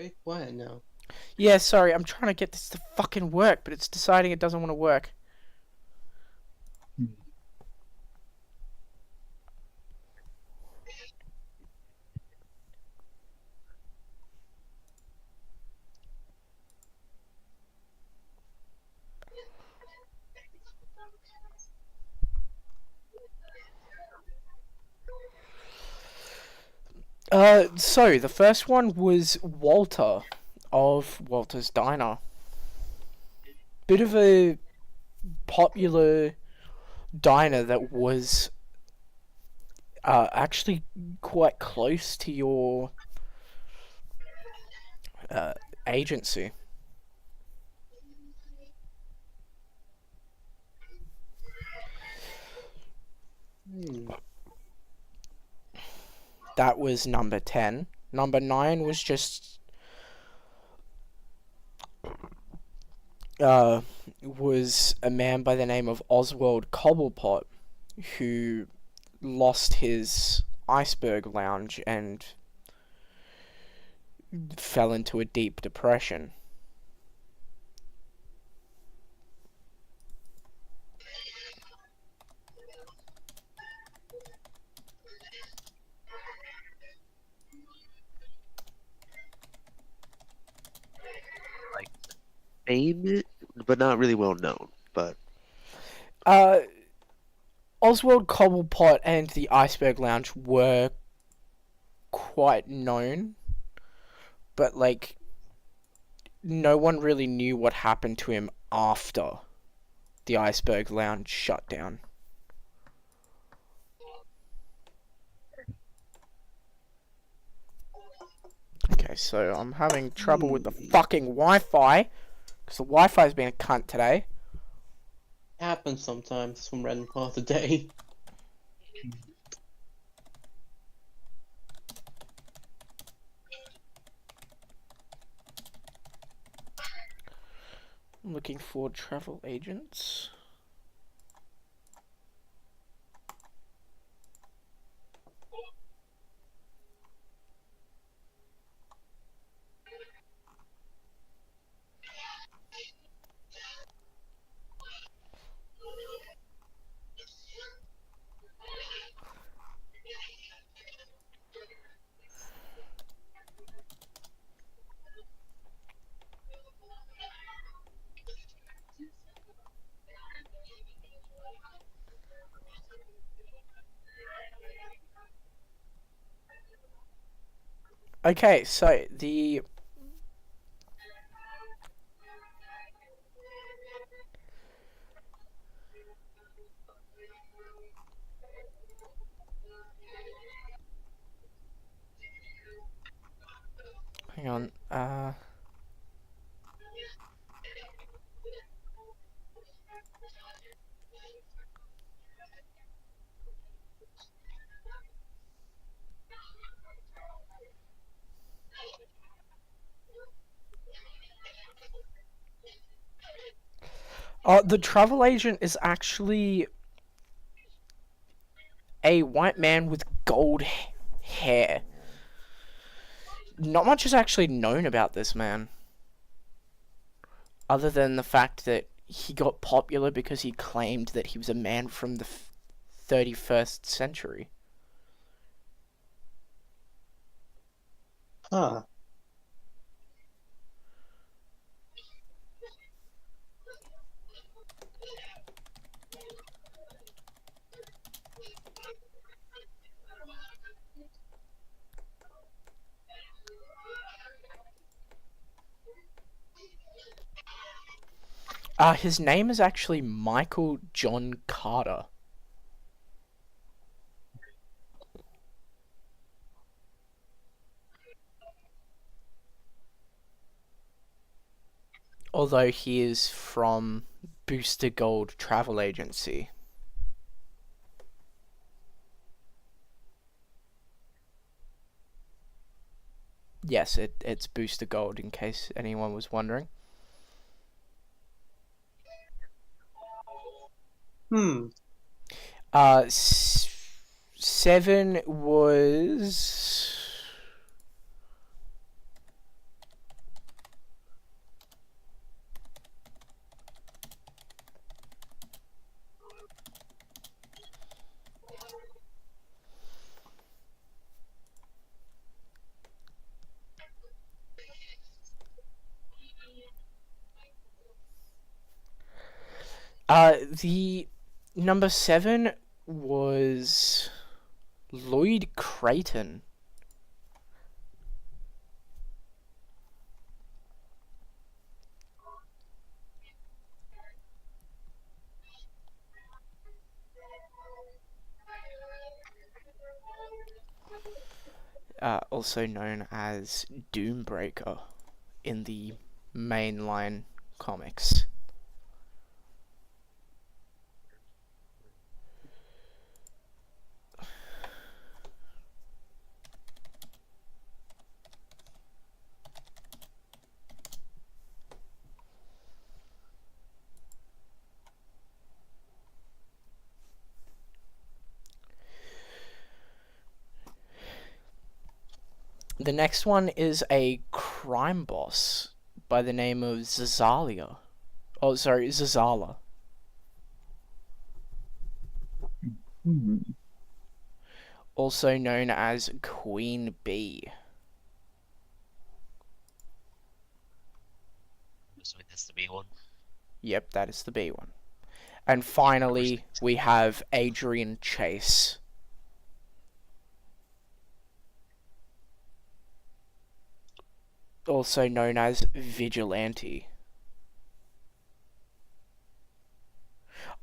very quiet now. Yeah, sorry, I'm trying to get this to fucking work, but it's deciding it doesn't want to work. So the first one was Walter of Walter's Diner. Bit of a popular diner that was actually quite close to your agency. Hmm. That was number 10. Number 9 was just was a man by the name of Oswald Cobblepot who lost his iceberg lounge and fell into a deep depression. Famous, but not really well known. But Uh, Oswald Cobblepot and the Iceberg Lounge were quite known, but like no one really knew what happened to him after the Iceberg Lounge shut down. Okay, so I'm having trouble with the fucking Wi-Fi because the Wi-Fi's been a cunt today. Happens sometimes from random part of the day. I'm looking for travel agents. Okay, so the hang on, the travel agent is actually a white man with gold hair. Not much is actually known about this man, other than the fact that he got popular because he claimed that he was a man from the 31st century. Huh. His name is actually Michael John Carter. Although he is from Booster Gold Travel Agency. Yes, it's Booster Gold, in case anyone was wondering. Hmm. 7 was The number 7 was Lloyd Creighton. Also known as Doombreaker in the mainline comics. The next one is a crime boss by the name of Zazalia. Oh, sorry, Zazala. Hmm. Also known as Queen Bee. So that's the B one. Yep, that is the B one. And finally, we have Adrian Chase. Also known as Vigilante.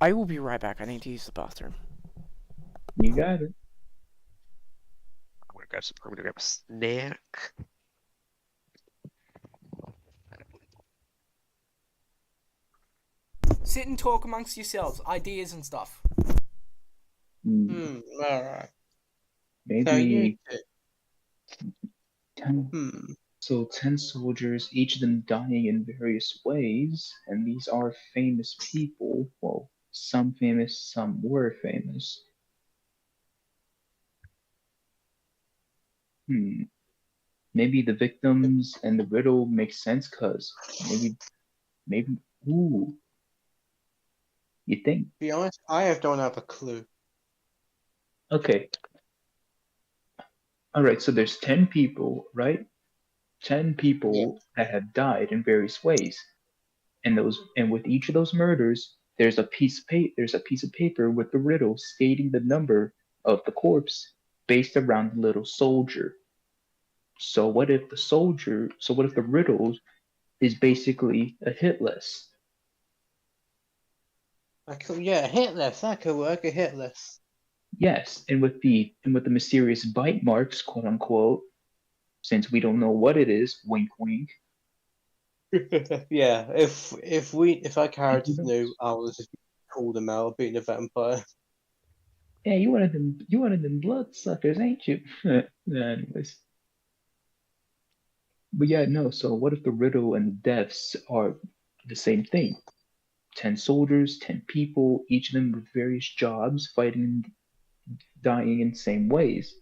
I will be right back. I need to use the bathroom. You got it. I'm gonna grab a snack. Sit and talk amongst yourselves, ideas and stuff. Alright. So Maybe you 10. Hmm. So 10 soldiers, each of them dying in various ways, and these are famous people. Well, some famous, some were famous. Maybe the victims and the riddle make sense, cause maybe. Ooh, you think? To be honest, don't have a clue. Okay. All right. So there's 10 people, right? 10 people that have died in various ways, and with each of those murders, there's a piece of paper with the riddle stating the number of the corpse based around the little soldier. So what if the riddle is basically a hit list? Yeah, hit list. That could work. A hit list. Yes, and with the mysterious bite marks, quote unquote, since we don't know what it is, wink wink. Yeah, if our And who characters knew knows? I was called them out being a vampire. Yeah, you one of them bloodsuckers, ain't you? Anyways. But yeah, no, so what if the riddle and the deaths are the same thing? 10 soldiers, 10 people, each of them with various jobs, fighting, dying in the same ways.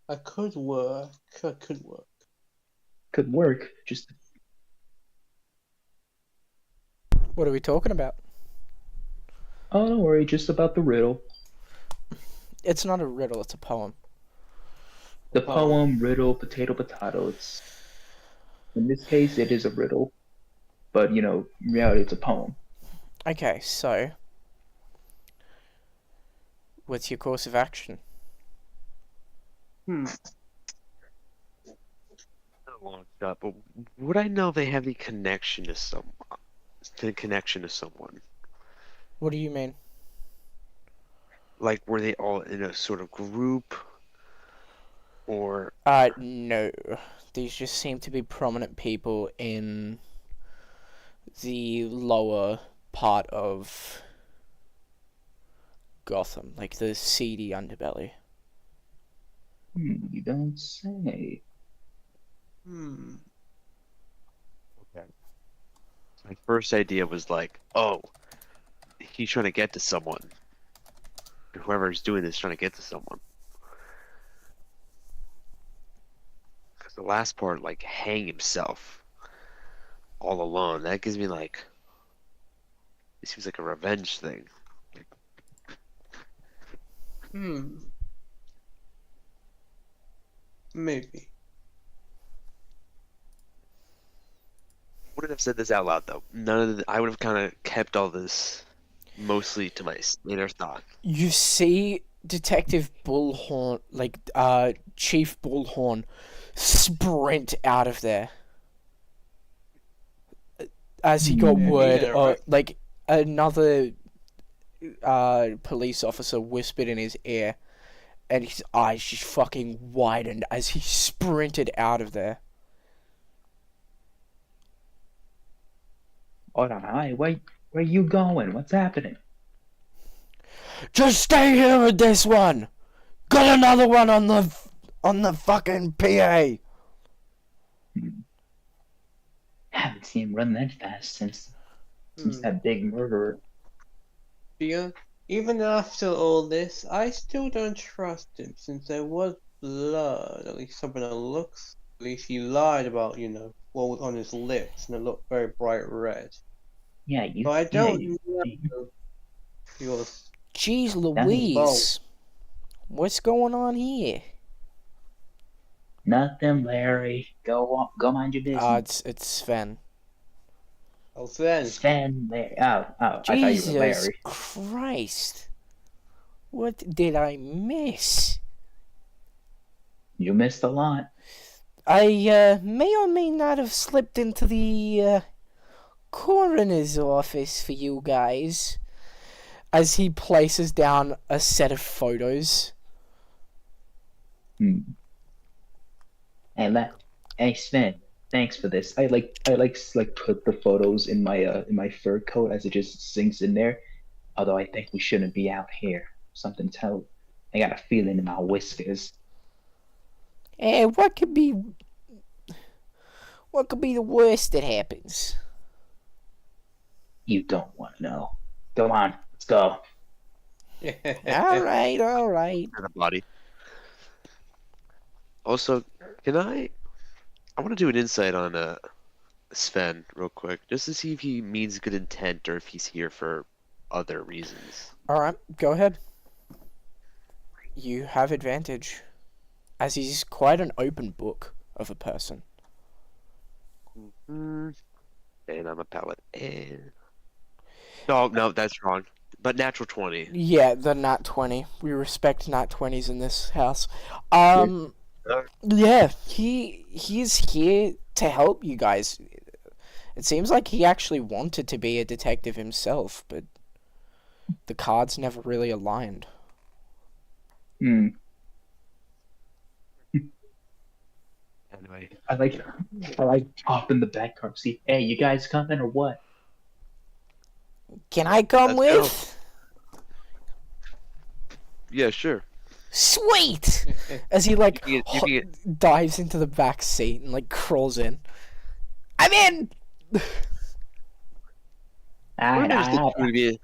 That could work. That could work. Could work, just What are we talking about? oh, don't worry, just about the riddle. It's not a riddle, it's a poem. The poem, riddle, potato, potato. It's in this case, it is a riddle, but in reality, it's a poem. Okay, so what's your course of action? Hmm. A long shot, but would I know they have any connection to someone? What do you mean? Like, were they all in a sort of group, or No. These just seem to be prominent people in the lower part of Gotham, like the seedy underbelly. You don't say. okay? My first idea was like, oh, he's trying to get to someone. Whoever's doing this is trying to get to someone. Because the last part, like, hang himself all alone, that gives me like, it seems like a revenge thing. Maybe. wouldn't have said this out loud though. I would have kind of kept all this mostly to my inner thought. You see Detective Bullhorn, like, Chief Bullhorn, sprint out of there. As he got Yeah, word, yeah, right. like, another, police officer whispered in his ear, and his eyes just fucking widened as he sprinted out of there. Hold on, hi, where you going? What's happening? Just stay here with this one! Got another one on the fucking PA! Haven't seen him run that fast since that big murderer. Yeah, even after all this, I still don't trust him since there was blood. At least something that looks. At least he lied about, what was on his lips, and it looked very bright red. Yeah, you. But I yeah, don't you- know if he was. Jeez Louise. What's going on here? Nothing, Larry. Go mind your business. It's Sven. Oh, Sven. Sven, Larry. Oh, I thought you were Jesus Larry. Christ. What did I miss? You missed a lot. I may or may not have slipped into the coroner's office for you guys. As he places down a set of photos. Hmm. Hey, Sven. Thanks for this. I like put the photos in my fur coat as it just sinks in there. Although I think we shouldn't be out here. Something tell. I got a feeling in my whiskers. What could be the worst that happens? You don't want to know. Go on, let's go. All right. For the body. Also, I want to do an insight on Sven real quick, just to see if he means good intent or if he's here for other reasons. All right, go ahead. You have advantage, as he's quite an open book of a person. And I'm a paladin. No, that's wrong. But natural 20. Yeah, the nat 20. We respect nat 20s in this house. Yeah, he's here to help you guys. It seems like he actually wanted to be a detective himself, but the cards never really aligned. Hmm. Anyway, I like hop in the back car seat. Hey, you guys coming or what? Can I come Let's go. with? yeah, sure. Sweet! As he You can get- dives into the back seat and like crawls in. I'm in. I would imagine the two would be.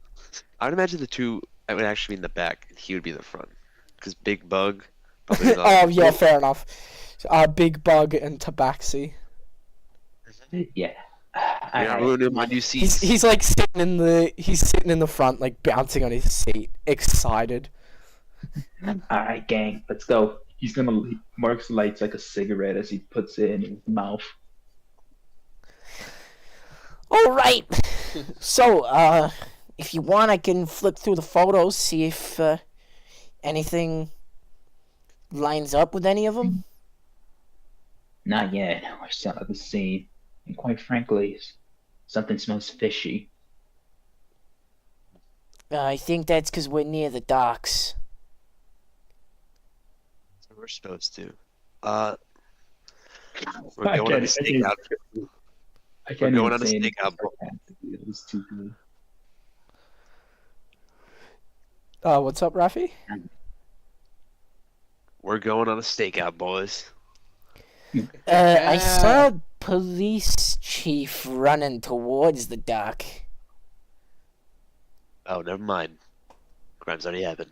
I would imagine the two would actually be in the back, and he would be in the front, because Big Bug. Probably not. Oh yeah, fair enough. Big Bug and Tabaxi. Yeah. Yeah, I'm ruining my new seats. He's like sitting in the front, like bouncing on his seat, excited. All right, gang, let's go. Mark's lights like a cigarette as he puts it in his mouth. All right. So, if you want, I can flip through the photos, see if anything lines up with any of them. Not yet. We're still at the scene, and quite frankly, something smells fishy. I think that's because we're near the docks. So we're supposed to. We're going on a stakeout. I We're can't going even on a say anything stakeout. sarcastically. It was too good. What's up, Rafi? We're going on a stakeout, boys. I saw a police chief running towards the dock. Oh, never mind. Crime's already happened.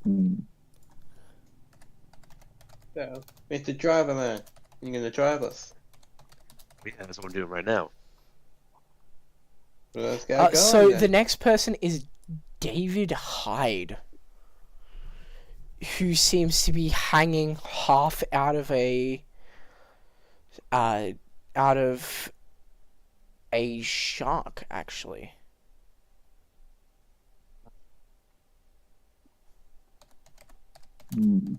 Hmm. So, Mr. Driver Man, you gonna drive us? Yeah, that's what I'm doing right now. Well, let's get going. So then. the next person is David Hyde, who seems to be hanging half out of a out of a shark, actually. Hmm.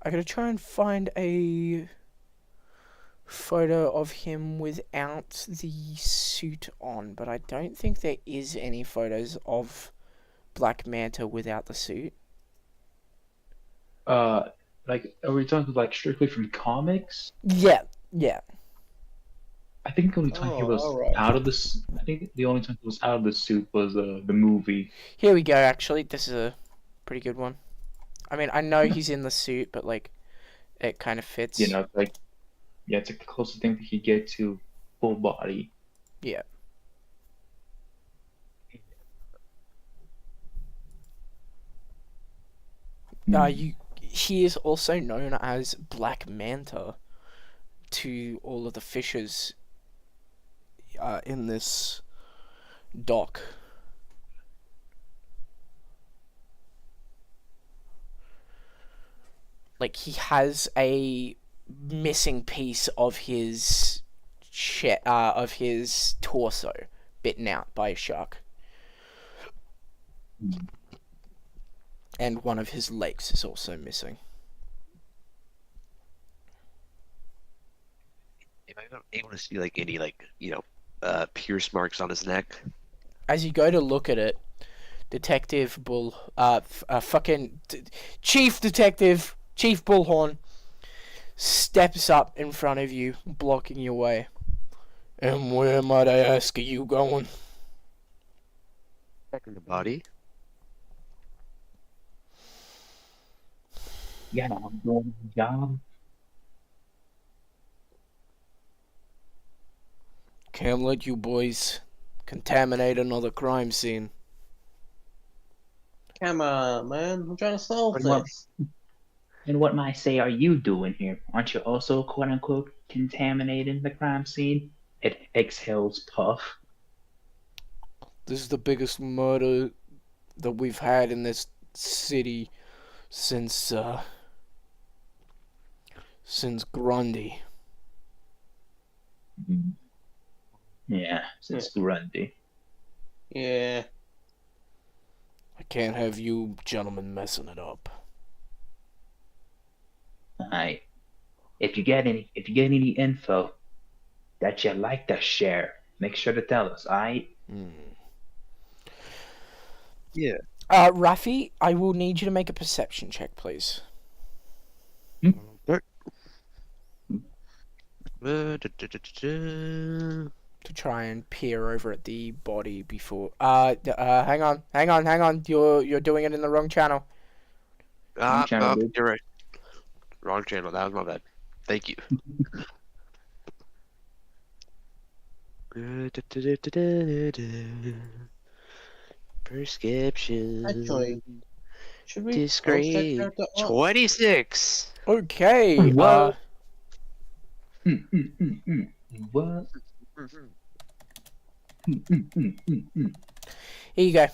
I gotta try and find a photo of him without the suit on, but I don't think there is any photos of Black Manta without the suit. Like, are we talking like strictly from comics? Yeah, yeah. I think the only time he Oh, was alright. out of this, I think the only time he was out of the suit was the movie. Here we go, actually. This is a pretty good one. I mean, I know Yeah. he's in the suit, but, like, it kind of You fits. know, like, yeah, it's like the closest thing we could get to full body. Yeah. Hmm. He is also known as Black Manta to all of the fishers in this dock. Like, he has a missing piece of his of his torso bitten out by a shark, Hmm. and one of his legs is also missing. Am I not able to see like any pierce marks on his neck? As you go to look at it, Detective Bull, Chief Bullhorn steps up in front of you, blocking your way. And where, might I ask, are you going? Checking the body. Yeah, I'm doing my job. Can't let you boys contaminate another crime scene. Come on, man. I'm trying to solve And what, this. and what might say are you doing here? Aren't you also quote unquote contaminating the crime scene? It exhales puff. This is the biggest murder that we've had in this city since Grundy. Hmm. Yeah, since Grundy. Yeah. I can't have you gentlemen messing it up. Alright. If you get any info that you'd like to share, make sure to tell us, alright? Yeah. Rafi, I will need you to make a perception check, please. Alright. To try and peer over at the body before. Hang on. You're doing it in the wrong channel. Wrong channel, dude. You're right. Wrong channel. That was my bad. Thank you. Prescription. Actually, should we post that Disgrace. character up? 26. Okay. What? What? Here you go.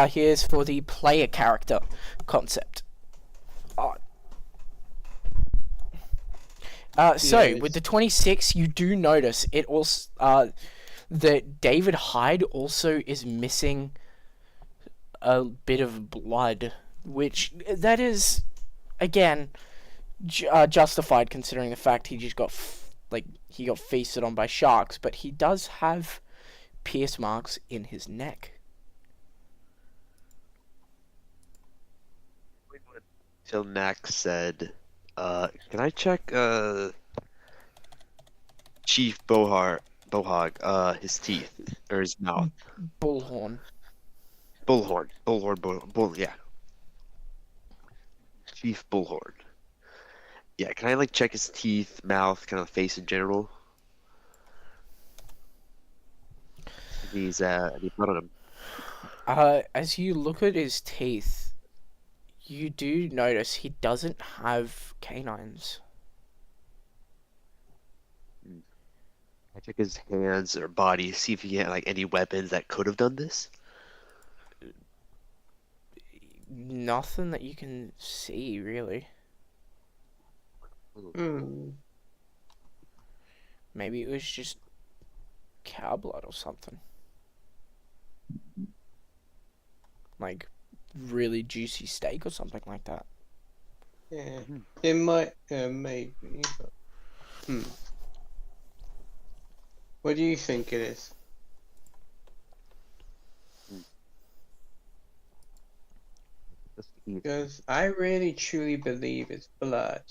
Here's for the player character concept. So Yes. with the 26, you do notice it also that David Hyde also is missing a bit of blood, which that is again justified considering the fact he just got he got feasted on by sharks, but he does have pierce marks in his neck. Till Nax said, can I check Chief Bohog, his teeth or his mouth? Bullhorn. Bull, yeah. Chief Bullhorn. Yeah, can I like check his teeth, mouth, kind of face in general? He's any blood on him. As you look at his teeth, you do notice he doesn't have canines. I check his hands or body, see if he had like any weapons that could have done this. nothing that you can see, really. Hmm. Maybe it was just cow blood or something. Like, really juicy steak or something like that. Yeah. Hmm. It might. Maybe. But, What do you think it is? Because I really truly believe it's blood.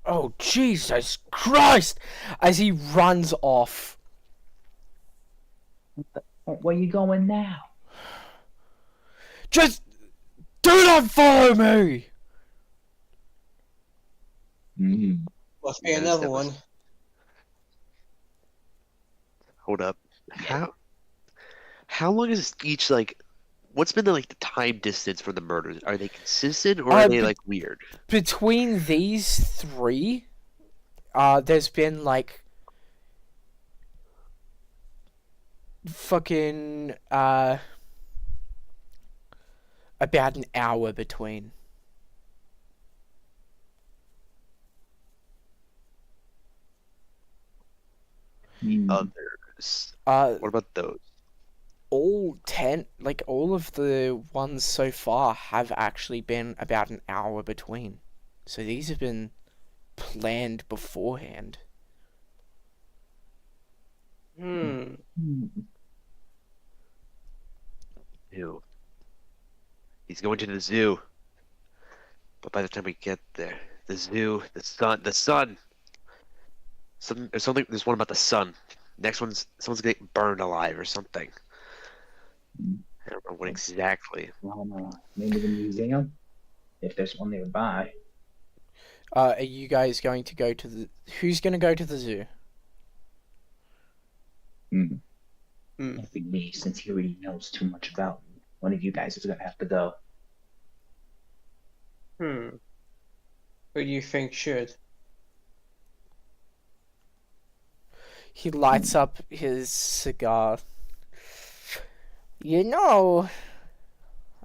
Oh, Jesus Christ! As he runs off. Where you going now? Just do not follow me! Mm. Must be Yes, another that was- one. Hold up. How long is each like? What's been the time distance for the murders? Are they consistent or are they be- weird? Between these three, there's been fucking about an hour between. Mm. Others. Uh, What about those? all 10, all of the ones so far have actually been about an hour between. So these have been planned beforehand. Hmm. Mm. Ew. He's going to the zoo. But by the time we get there, the zoo, the sun. There's one about the sun. Next someone's getting burned alive or something. I don't know what exactly. Maybe the museum, if there's one nearby. Are you guys going to go to the... Who's going to go to the zoo? Mm. Hmm. It'd be me, since he already knows too much about me. One of you guys is gonna have to go. Hmm. Who do you think should? He lights up his cigar. You know,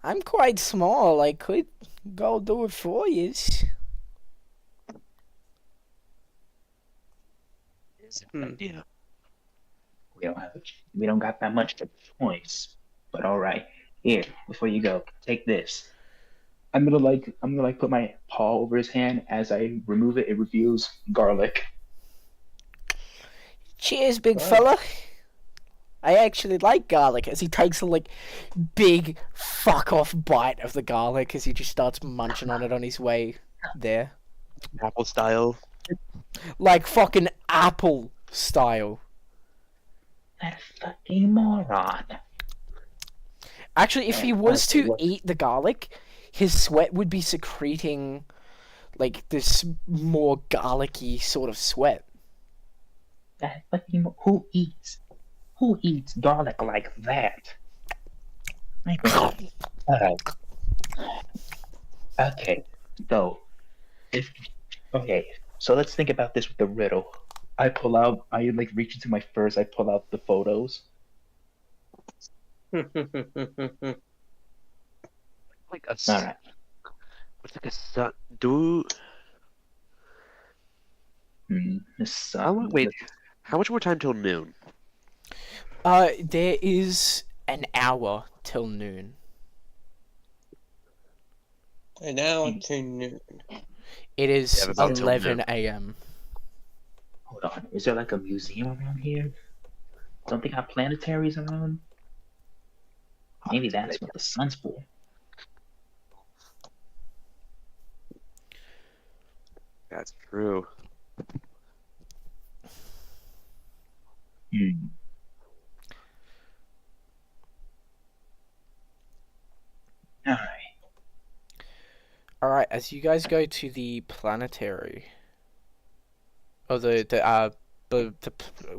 I'm quite small. I could go do it for you. Hmm. Yeah. We don't got that much of a choice. But all right, here, before you go, take this. I'm gonna put my paw over his hand. As I remove it, it reveals garlic. Cheers, big Wow. fella. I actually like garlic. As he takes a big fuck off bite of the garlic as he just starts munching on it on his way there. Apple style. Like fucking apple style. That fucking moron. Actually, if he was Honestly, to eat the garlic, his sweat would be secreting this more garlicky sort of sweat. That fucking who eats garlic like that? Alright. Okay, so so let's think about this with the riddle. I reach into my purse, I pull out the photos. Like a Alright. What's like a sun? Do wait. How much more time till noon? There is an hour till noon. An hour to noon. It is Yeah, about till 11 noon. a.m. Hold on. Is there a museum around here? Don't they have planetaries around? Maybe that's what the sun's for. That's true. Hmm. Alright. Alright, as you guys go to the planetary... Oh,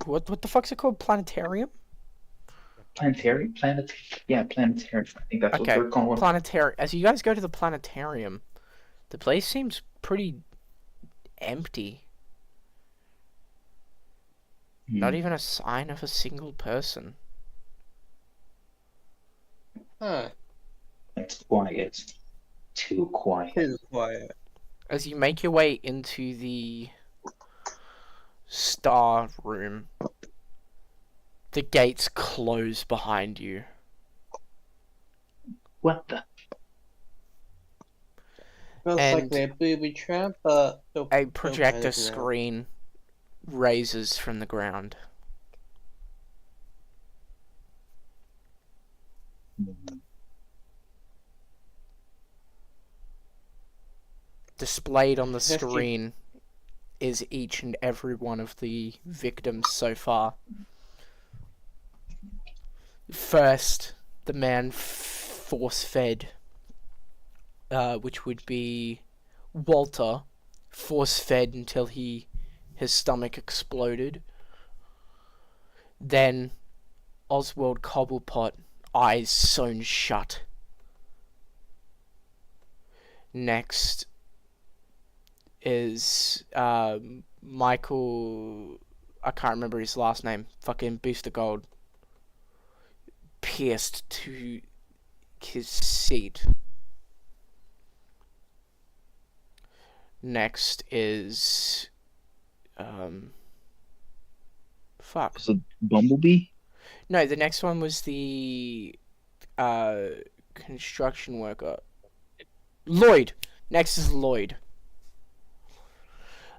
what the fuck's it called? Planetarium? Planetarium? Planetarium. I think that's what Okay, they're calling it. planetarium. As you guys go to the planetarium, the place seems pretty empty. Not even a sign of a single person. Huh. That's quiet. Too quiet. Too quiet. As you make your way into the star room, the gates close behind you. What the? Feels like And they're booby trap, but a projector panic now. screen raises from the ground. Displayed on the Yes, you- screen is each and every one of the victims so far. First, the man force-fed, which would be Walter, force-fed until his stomach exploded. Then Oswald Cobblepot, eyes sewn shut. Next is Michael, I can't remember his last name, fucking Booster Gold, pierced to his seat. Next is fuck. Was it Bumblebee? No, the next one was the construction worker. Lloyd. Next is Lloyd.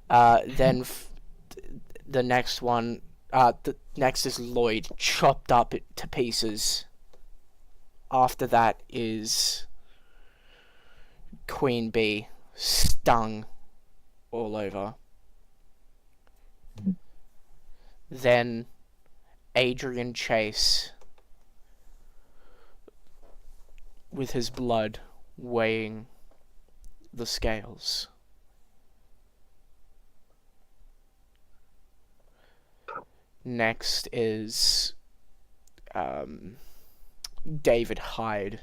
Then the next one, the next is Lloyd, chopped up to pieces. After that is Queen Bee, stung all over. Then Adrian Chase, with his blood weighing the scales. Next is David Hyde,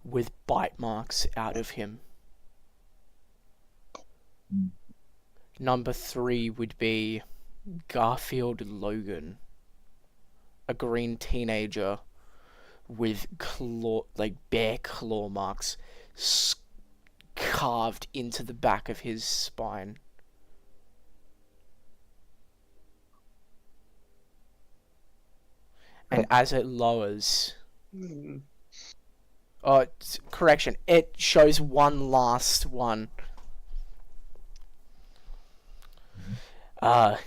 with bite marks out of him. Number 3 would be Garfield Logan, a green teenager with bear claw marks carved into the back of his spine. And as it lowers, correction, it shows one last one. One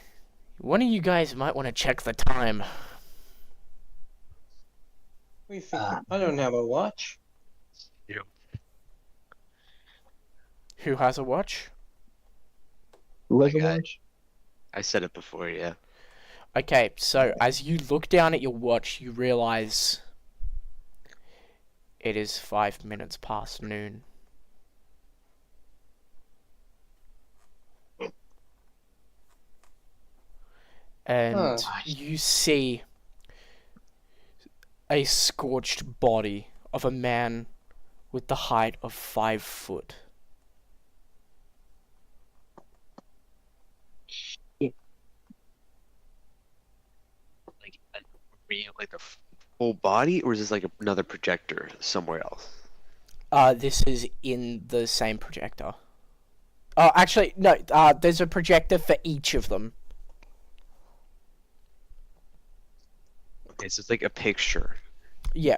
of you guys might want to check the time. What do you think? I don't have a watch. Who has a watch? Who has a got it. watch? I said it before, yeah. Okay, so as you look down at your watch, you realize it is 5 minutes past noon. And you see a scorched body of a man with the height of 5 foot. Like the full body, or is this like another projector somewhere else? This is in the same projector. Oh, actually, no, there's a projector for each of them. Okay, so it's like a picture. Yeah.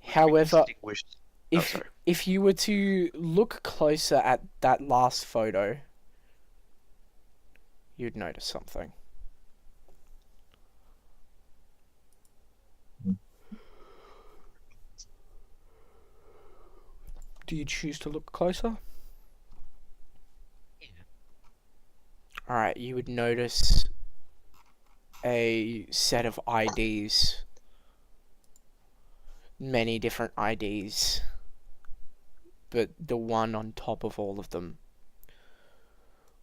However, if you were to look closer at that last photo, you'd notice something. Do you choose to look closer? Yeah. Alright, you would notice a set of IDs. Many different IDs. But the one on top of all of them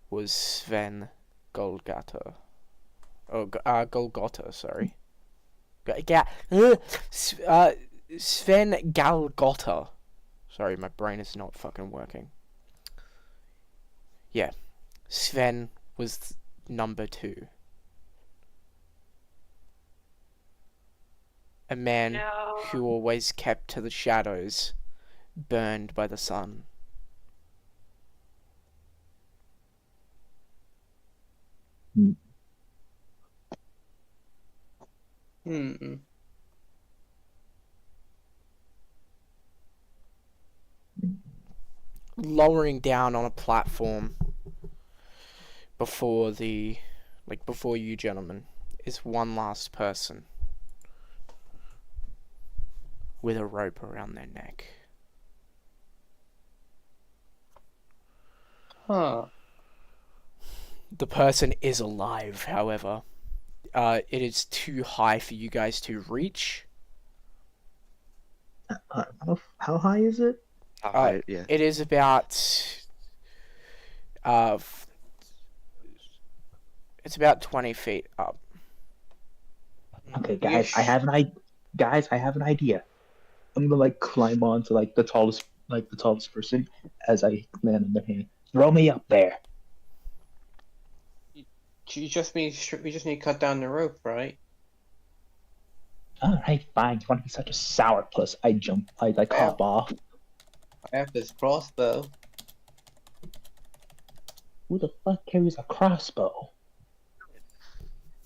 was Sven Golgata. Oh, Golgota, sorry. Sven Galgota. Sorry, my brain is not fucking working. Yeah. Sven was number 2. A man who always kept to the shadows, burned by the sun. Hmm. Lowering down on a platform before you gentlemen, is one last person with a rope around their neck. Huh. The person is alive, however. It is too high for you guys to reach. How high is it? Yeah. It is about it's about 20 feet up. Okay, guys, I have an idea. I'm gonna like climb on to like the tallest person as I land on their hand. Throw me up there. We just need to cut down the rope, right? All right, fine. You want to be such a sourpuss? I like hop off. I have this crossbow. Who the fuck carries a crossbow?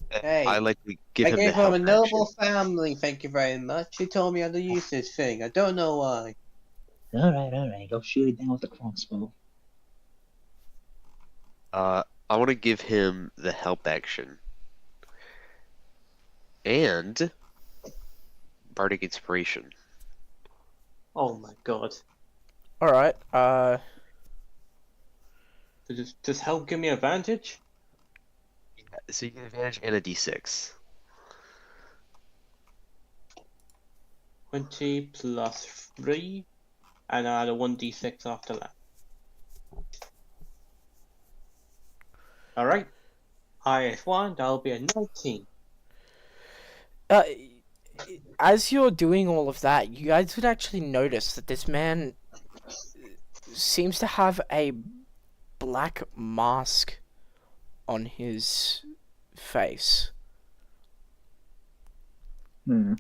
Hey, I like to give I him the gave help him a noble action. family, thank you very much. He told me how to use this thing. I don't know why. All right. Go shoot it down with the crossbow. I want to give him the help action. And Bardic Inspiration. Oh my god. Alright, Does help give me advantage? So you get advantage and a d6. 20 plus 3, and I add a 1d6 after that. Alright. Highest one, that'll be a 19. as you're doing all of that, you guys would actually notice that this man seems to have a black mask on his face. Hmm.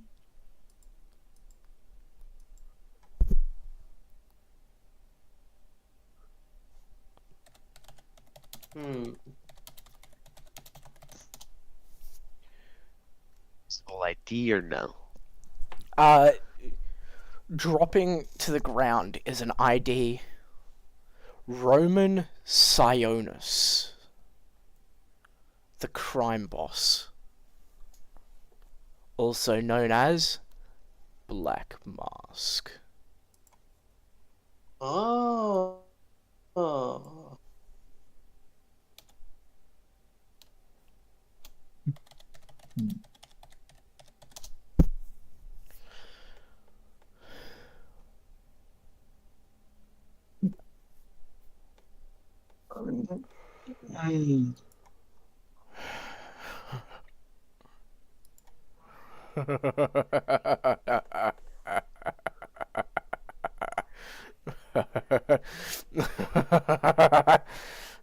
Soul ID or no? Dropping to the ground is an ID. Roman Sionis, the crime boss, also known as Black Mask. Oh. Oh.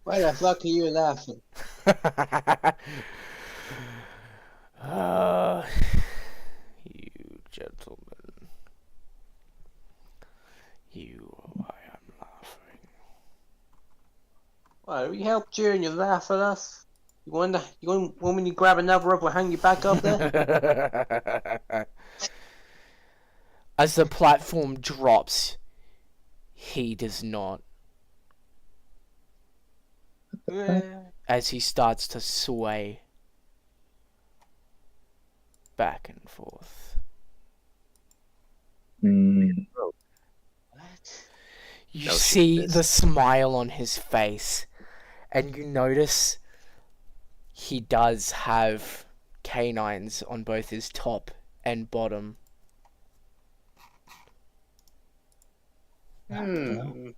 Why the fuck are you laughing? You gentlemen, you are why I'm laughing. Why, we helped you and you laugh at us? You want me to grab another rope and hang you back up there? As the platform drops, he does not. As he starts to sway back and forth. Hmm. What? You No, she see is. the smile on his face, and you notice he does have canines on both his top and bottom. Hmm.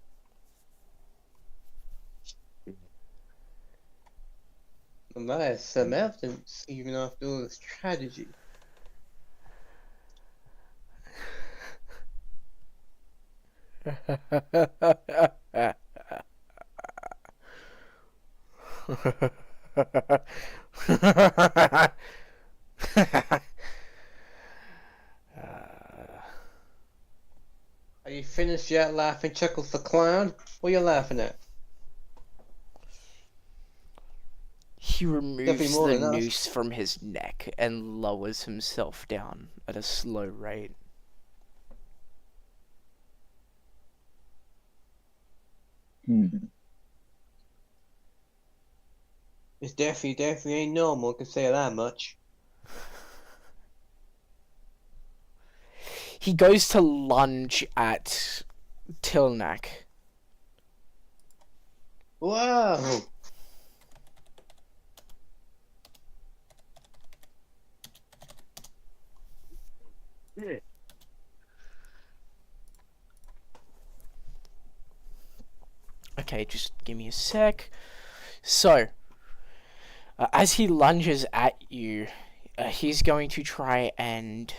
Well, that is some evidence, even after all this tragedy. finished yet? Laughing Chuckles the Clown? What are you laughing at? He removes more the than us. noose from his neck and lowers himself down at a slow rate. It's definitely ain't normal, I can say that much. He goes to lunge at Tilnak. Wow! Okay, just give me a sec. So, as he lunges at you, he's going to try and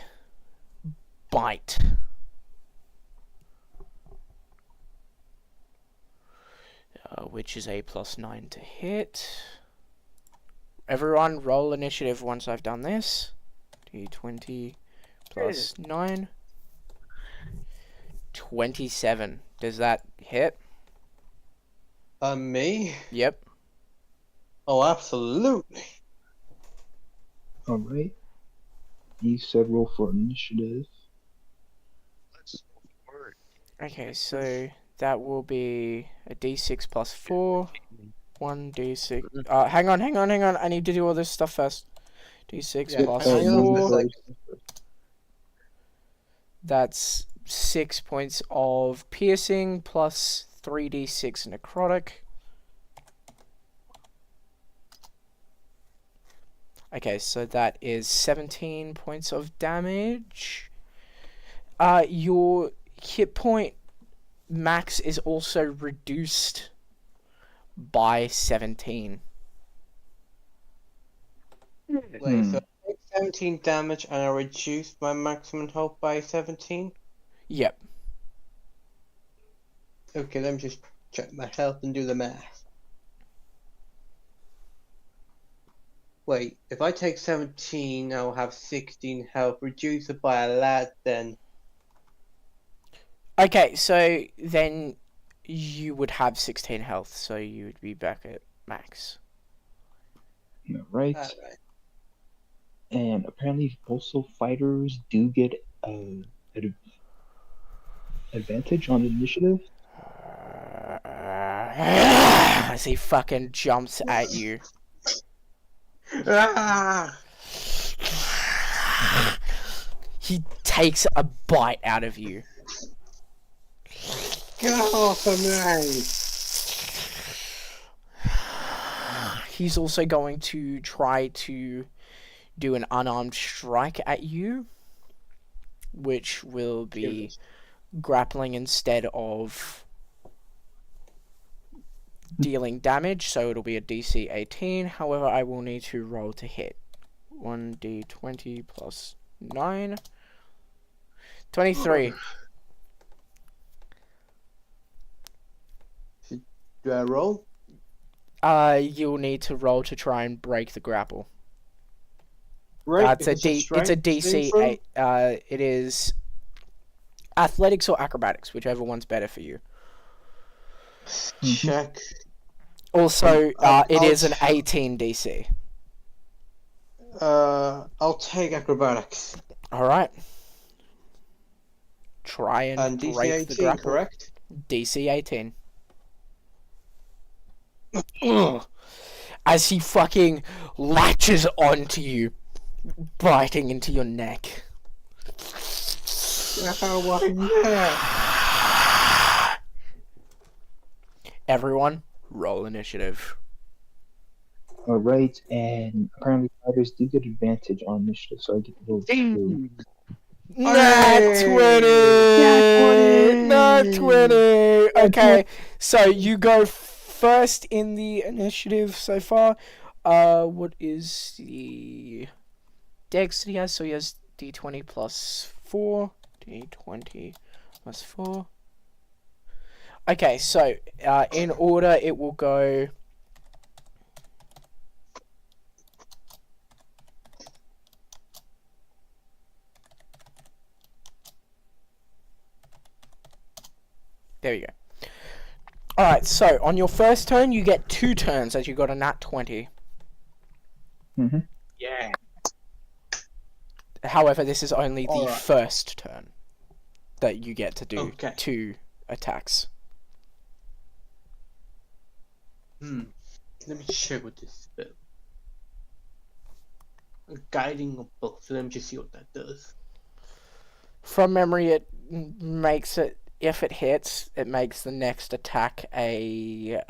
bite. Which is a +9 to hit. Everyone roll initiative once I've done this. D20 plus 9. 27. Does that hit? Me? Yep. Oh, absolutely. Alright. You said roll for initiative. Okay, so that will be a d6 plus 4. 1d6. Hang on. I need to do all this stuff first. d6 Yeah, plus hang on a 4. sec. That's 6 points of piercing plus 3d6 necrotic. Okay, so that is 17 points of damage. Your hit point max is also reduced by 17. Wait, so I take 17 damage and I reduce my maximum health by 17? Yep. Okay, let me just check my health and do the math. Wait, if I take 17, I'll have 16 health. Reduce it by a lot then. Okay, so then you would have 16 health, so you would be back at max. Alright. Alright. And apparently postal fighters do get an advantage on initiative. As he fucking jumps at you. Ah! He takes a bite out of you. Get off of me! He's also going to try to do an unarmed strike at you, which will be grappling instead of dealing damage, so it'll be a DC 18. However, I will need to roll to hit. 1d20 plus 9. 23. Do I roll? You'll need to roll to try and break the grapple. Right, It's a DC 8. It is athletics or acrobatics, whichever one's better for you. Check. Also, I'll it is an 18 DC. I'll take acrobatics. Alright. Try and And DC break the 18, grapple. correct? DC 18. As he fucking latches onto you, biting into your neck. Everyone, roll initiative. Alright, and apparently fighters do get advantage on initiative, so I get to roll 2. Nat 20! Nat 20! Okay, so you go first in the initiative so far. What is the dex that he has? So he has d20 plus 4. D20 plus 4. Okay, so in order it will go... There you go. Alright, so on your first turn, you get 2 turns as you got a nat 20. Mm-hmm. Yeah. However, this is only the Alright. first turn that you get to do Okay. 2 attacks. Let me check with this spell. Guiding of both. So let me just see what that does. From memory, it makes it, if it hits, it makes the next attack a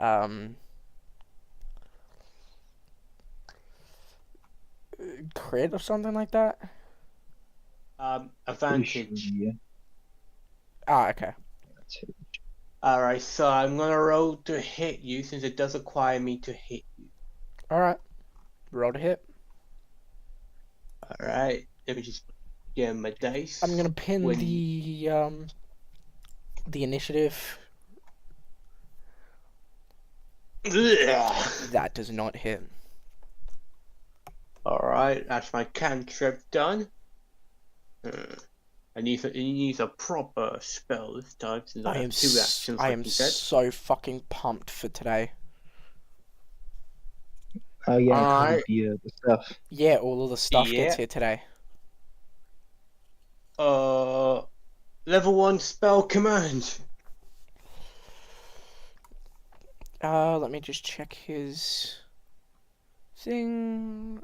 crit or something like that. Advantage. Yeah. Ah, okay. That's it. Alright, so I'm gonna roll to hit you since it does require me to hit you. Alright. Roll to hit. Alright, let me just get my dice. I'm gonna pin When- the initiative. Ugh. That does not hit. Alright, that's my cantrip done. It needs a proper spell this time since I have 2 actions. I like am you said. so fucking pumped for today. Oh yeah, Alright. the stuff. Yeah, all of the stuff Yeah. gets here today. Level 1 spell command. Let me just check his thing.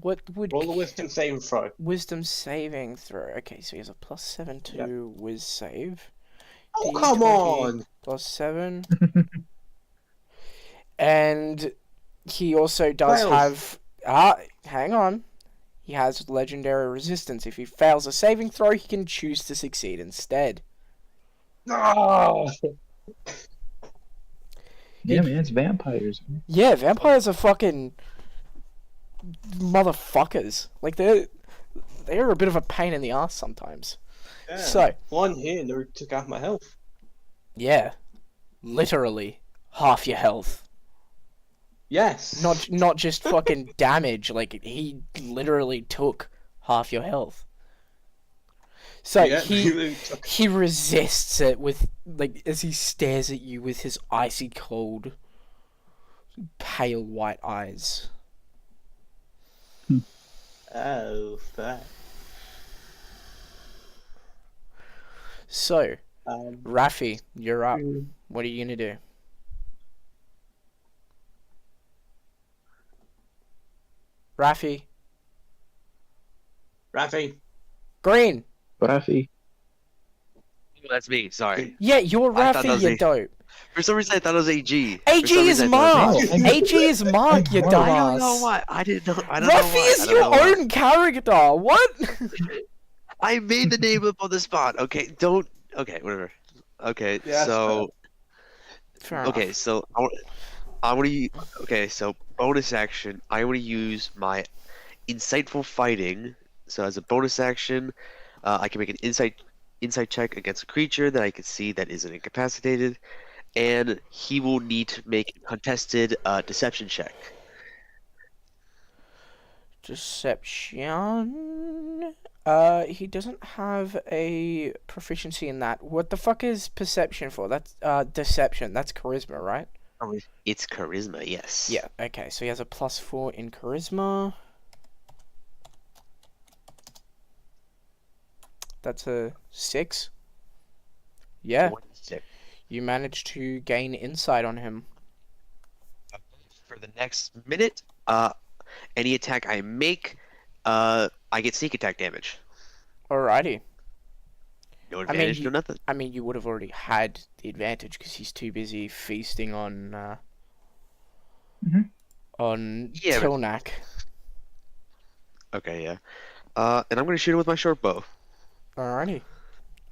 What would Roll a wisdom saving throw. wisdom saving throw? Okay, so he has a +7 to whiz save. Oh, D20 come on! +7. And he also does 12. have. Hang on. He has legendary resistance. If he fails a saving throw, he can choose to succeed instead. No! Yeah, man, it's vampires. Man. Yeah, vampires are fucking motherfuckers. Like they're a bit of a pain in the ass sometimes. Yeah. So, One hit and they took out my health. yeah, literally half your health. Yes. Not just fucking damage. Like he literally took half your health. So Yeah, he really took- he resists it with like as he stares at you with his icy cold, pale white eyes. Oh, fuck. So, Um, Rafi, you're up. What are you gonna do? Rafi, Rafi. Green. Rafi. That's me. Sorry. Yeah, you're I thought that Rafi. was You a- dope. For some reason, I thought it was AG. For AG some is reason, I thought Mark. it was No, AG is Mark. You Mark. I don't know dumbass. why. I didn't know. I don't know Rafi why. I is don't your know why. own character. What? I made the name up on the spot. Okay, don't. Okay, whatever. Okay, Yeah, so Fair okay, enough. so I want to. Okay, so bonus action. I want to use my insightful fighting. So as a bonus action, I can make an insight check against a creature that I can see that isn't incapacitated, and he will need to make a contested deception check. Deception. He doesn't have a proficiency in that. What the fuck is perception for? That's deception. That's charisma, right? It's charisma, yes. Yeah. Okay. So he has a +4 in charisma. That's a 6. Yeah. 26. You managed to gain insight on him. For the next minute, any attack I make, I get sneak attack damage. Alrighty. No advantage, no you- nothing. I mean, you would have already had the advantage because he's too busy feasting on on Yeah, but- Tilnak. Okay, yeah. And I'm gonna shoot him with my short bow. Alrighty.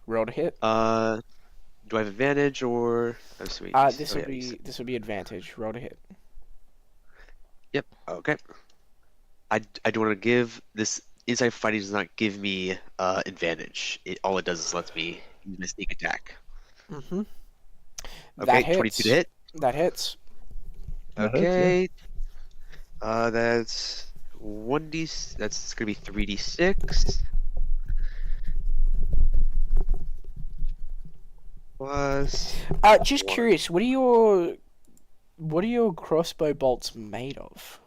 Roll to hit. Do I have advantage or? Oh, sweet. This Oh, will yeah, be advantage. Roll to hit. Yep. Okay. I do want to give this inside fighting does not give me advantage. All it does is lets me use my sneak attack. Mm-hmm. Okay, 22 to hit. That hits. That hits, yeah. Okay. That's 1d. That's gonna be 3d6 plus. Just one. curious, what are your crossbow bolts made of?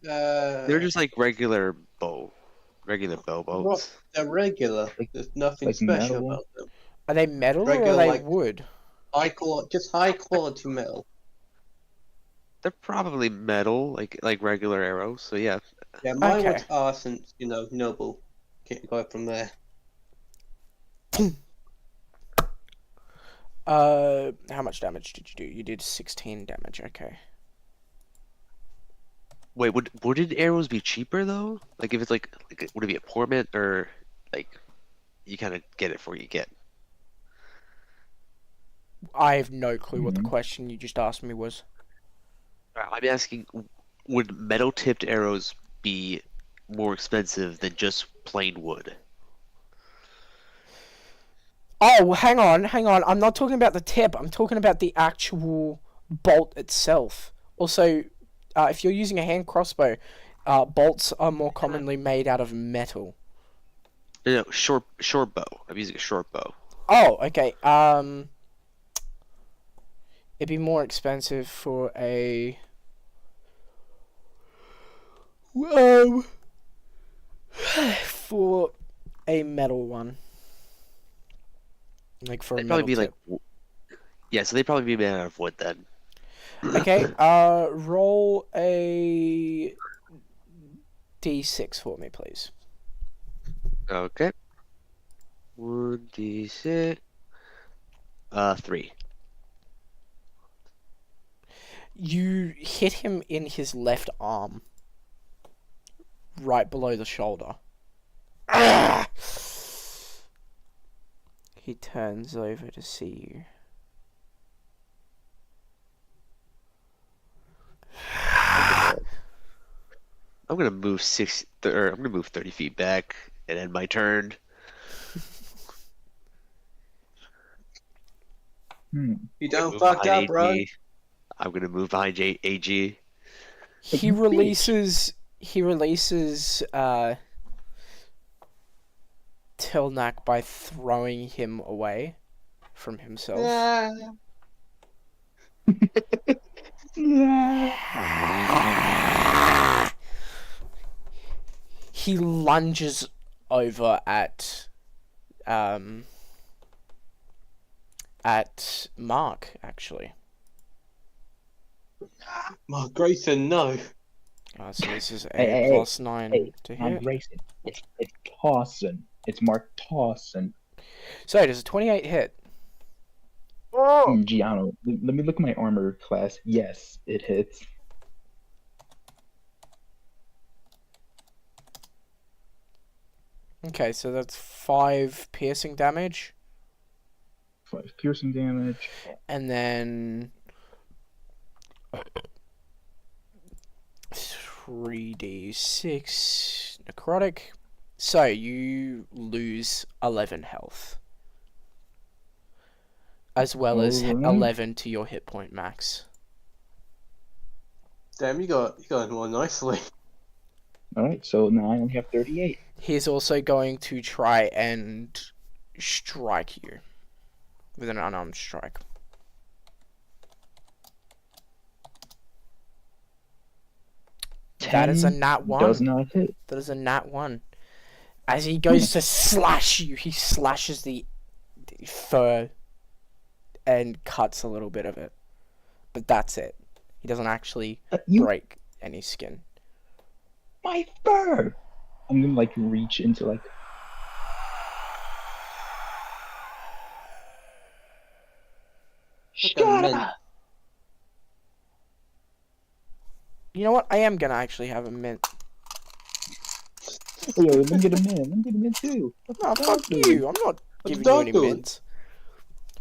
They're just like regular bow bolts. They're regular. Like- There's nothing like special metal? about them. Are they metal or Regular, are they like- wood? Just high quality metal. They're probably metal, like regular arrows. So yeah, Yeah, mine Okay. ones are since noble. Can't go from there. How much damage did you do? You did 16 damage. Okay. wait, wouldn't arrows be cheaper though? Like if it's like would it be a portment or like you kind of get it for what you get? I have no clue what the Mhm. question you just asked me was. I'm asking, would metal tipped arrows be more expensive than just plain wood? Oh, hang on. I'm not talking about the tip. I'm talking about the actual bolt itself. Also, if you're using a hand crossbow, bolts are more commonly made out of metal. No, short bow. I'm using a short bow. Oh, okay. It'd be more expensive for a for a metal one. Like for a They'd probably metal be tip. like, yeah. So they'd probably be made out of wood then. Okay, roll a d6 for me, please. Okay. 1d6. 3. You hit him in his left arm, right below the shoulder. Ah! He turns over to see you. I'm gonna move I'm gonna move 30 feet back and end my turn. You don't Move fuck behind up, bro. AG. I'm gonna move behind AG. He you releases. He releases. Tilnak by throwing him away from himself. He lunges over at Mark, actually. My Grayson, no. So this is a Hey, +9 hey, to Mark hit. Grayson. It's Tawson. It's Mark Tawson. So does a 28 hit? Gee, I don't know. Let me look at my armor class. Yes, it hits. Okay, so that's 5 piercing damage, 5 piercing damage. and then 3d6 necrotic. So you lose 11 health, as well as Alright. 11 to your hit point max. Damn, you got it more nicely. Alright, so now I only have 38. He's also going to try and strike you with an unarmed strike. That is a 10 nat 1. Does not hit. That is a nat 1. As he goes to slash you, he slashes the fur and cuts a little bit of it. But that's it. He doesn't actually You, break any skin. my fur! I'm gonna like reach into like. Like a Shut mint. up! You know what? I am gonna actually have a mint. Yo, let me get him in. Let me get him in too. What's No, the fuck dog doing? you. I'm not the giving you dog any doing? mints.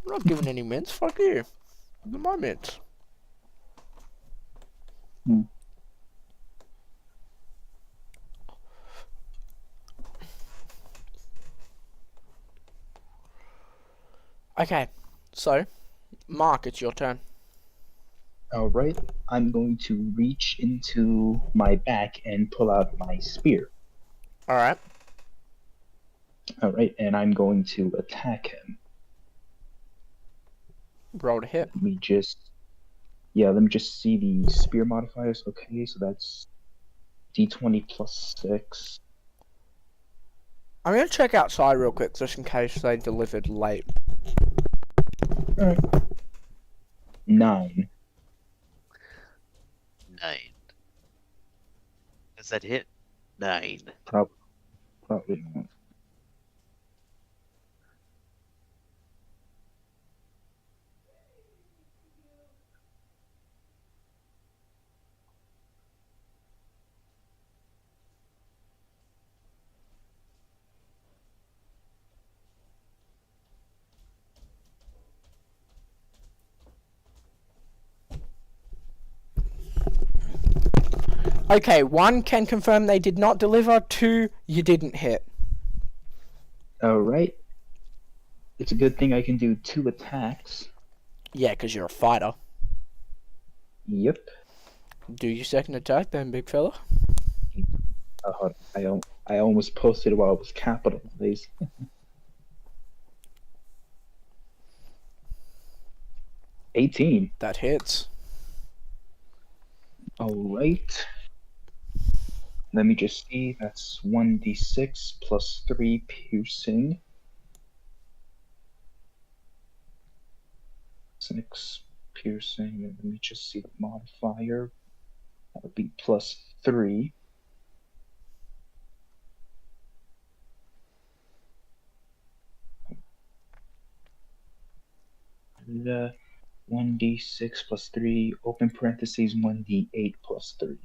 I'm not giving any mints. Fuck you. They're my mints. Okay, so Mark, it's your turn. All right. I'm going to reach into my back and pull out my spear. All right. All right, and I'm going to attack him. Roll to hit. Let me just see the spear modifiers. Okay, so that's d20 plus 6. I'm gonna check outside real quick just in case they delivered late. All right. 9. 9. Does that hit? 9. Probably not. Okay, 1 can confirm they did not deliver. 2, you didn't hit. All right. It's a good thing I can do 2 attacks. Yeah, because you're a fighter. Yep. Do your second attack then, big fella. Hold on. I almost posted while it was capitalized. $18. That hits. All right. Let me just see. That's 1d6 plus 3 piercing. 6 piercing. And let me just see the modifier. That would be plus 3. And, 1d6 plus 3, open parentheses, 1d8 plus 3.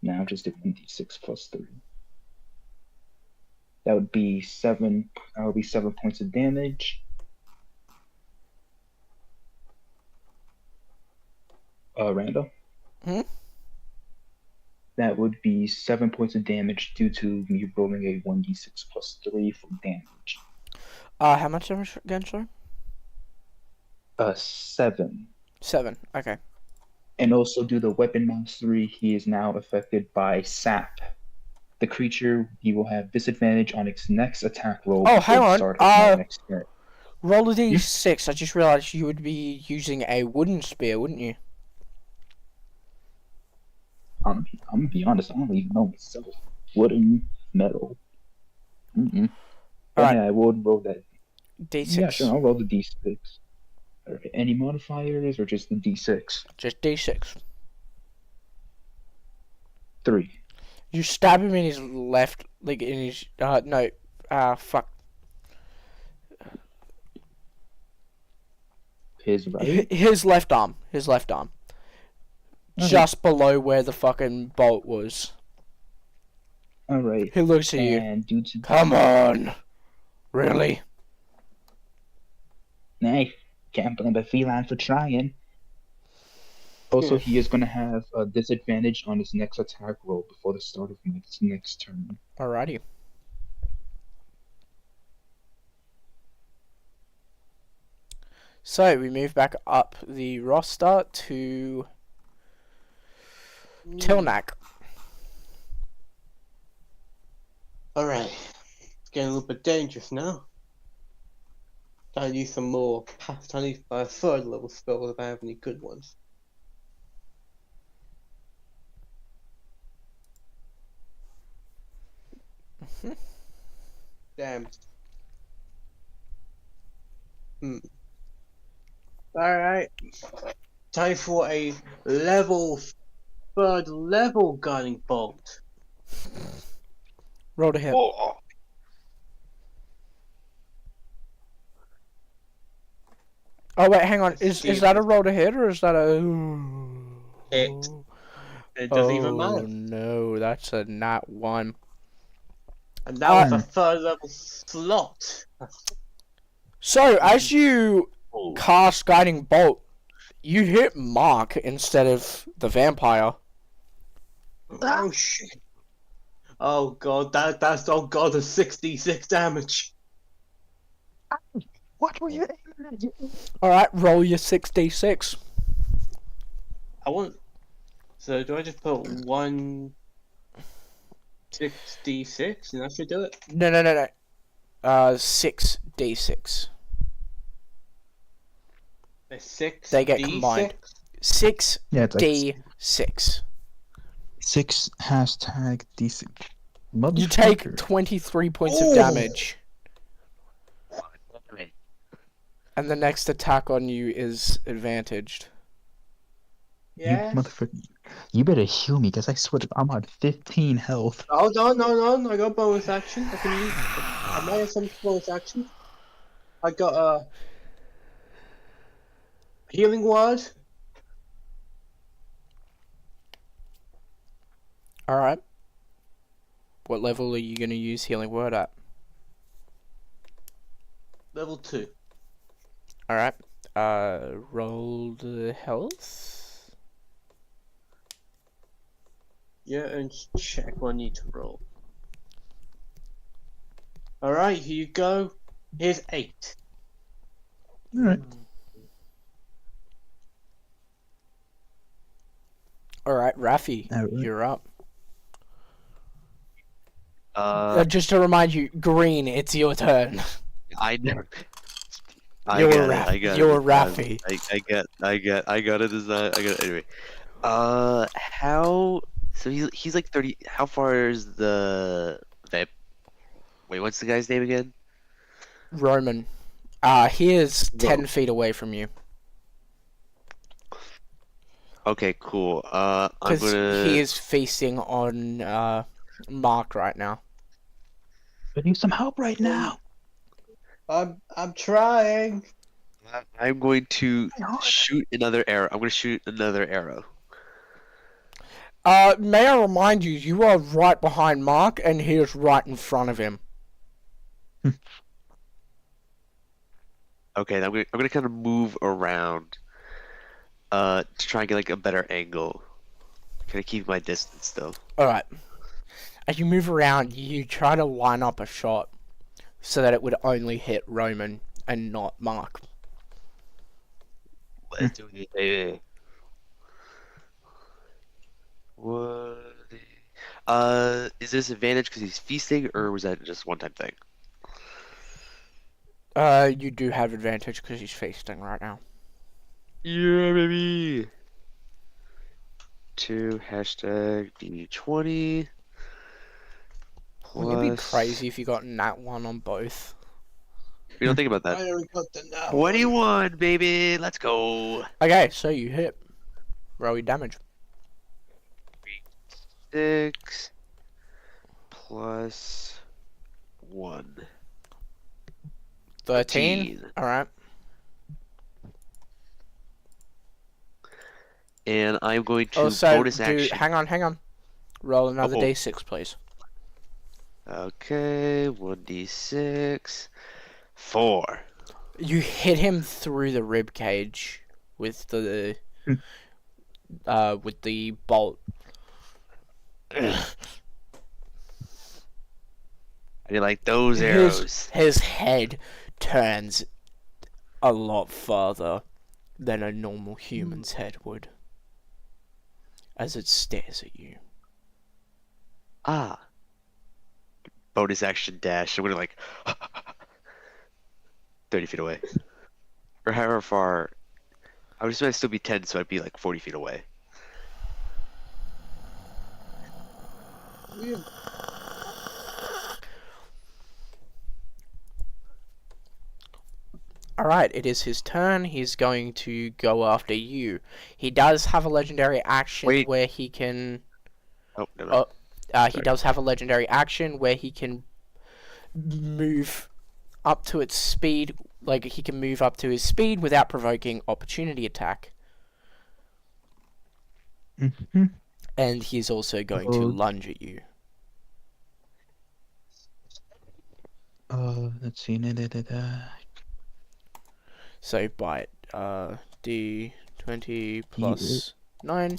Now just do 1d6 plus 3. That would be 7. That would be 7 points of damage. Randall? Hmm? That would be 7 points of damage due to me rolling a 1d6 plus 3 for damage. How much damage again, sorry? 7. 7, okay. And also due to weapon mastery, he is now affected by sap. The creature, he will have disadvantage on its next attack roll Oh, before hang the on. start of my next turn. Roll a d6. I just realized you would be using a wooden spear, wouldn't you? I'm gonna be honest, I don't even know myself. Wooden, metal. But Alright. yeah, I would roll that. D6. Yeah, sure, I'll roll the d6. Alright, any modifiers or just the d6? Just d6. 3. You stab him in his left, like in his, fuck. His right? His left arm. His left arm. Just below where the fucking bolt was. Alright. He looks at you. And due to Come on. Really? Hey, can't blame a feline for trying. Also, he is going to have a disadvantage on his next attack roll before the start of next turn. Alrighty. So, we move back up the roster to Tilnak. Alright. It's getting a little bit dangerous now. I need some more past. I need my 3rd level spells if I have any good ones. Damn. Alright. Time for a level 3rd level guiding bolt. Roll to hit. Oh wait, hang on. Is that a roll to hit or is that a? It doesn't even matter. No, that's a nat 1. And that was a 3rd level slot. So as you cast guiding bolt, you hit Mark instead of the vampire. Oh shit. Oh god, that's the 66 damage. What were you? Alright, roll your 6d6. want. So do I just put 6d6 and that should do it? No. 6d6. A 6d6. They get combined. 6d6. Yeah, it's like 6 hashtag decent. You take Motherfucker. 23 points Oh! of damage. And the next attack on you is advantaged. Yes. You motherfucker. You better heal me, because I swear to God, I'm on 15 health. Oh no! I got bonus action. I can use. I might have some bonus action. I got a healing word. Alright. What level are you going to use Healing Word at? Level 2. Alright. Roll the health. Yeah, and check what I need to roll. Alright, here you go. Here's 8. Alright. Alright, Rafi, Alright. you're up. Just Just to remind you, Green, it's your turn. I know. You're You're Rafi. I got it. I got it anyway. How? So he's like 30. How far is the vape? Wait, what's the guy's name again? Roman. He is 10 feet away from you. Okay, cool. I'm Because gonna. he is feasting on Mark right now. I need some help right now. I'm trying. I'm going to shoot another arrow. I'm gonna shoot another arrow. May I remind you, you are right behind Mark, and he is right in front of him. Okay, I'm gonna kind of move around. To try and get like a better angle. Kind of keep my distance though. Alright. As you move around, you try to line up a shot so that it would only hit Roman and not Mark. Let's do it, baby. What? Is this advantage because he's feasting, or was that just one-time thing? You do have advantage because he's feasting right now. Yeah, baby. 2 hashtag D20. Wouldn't it be Plus... crazy if you got nat 1 on both? We don't think about I that. already got the now. 21, baby. Let's go. Okay, so you hit. Roll your damage. 6 plus 1. 13. Alright. And I'm going to Also, bonus action. hang on. Roll another Oh. d6, please. Okay, 1d6. 4. You hit him through the rib cage with the bolt. I did like those arrows. His head turns a lot farther than a normal human's head would as it stares at you. Ah. Bonus action dash. I'm gonna like 30 feet away. Or however far. I would assume I'd still be 10, so I'd be like 40 feet away. Alright, it is his turn. He's going to go after you. He does have a legendary action Wait. where he can... Oh, never mind. He Sorry. does have a legendary action where he can move up to its speed. Like, he can move up to his speed without provoking opportunity attack. Mm-hmm. And he's also going to lunge at you. Let's see. So bite, D20 plus 9.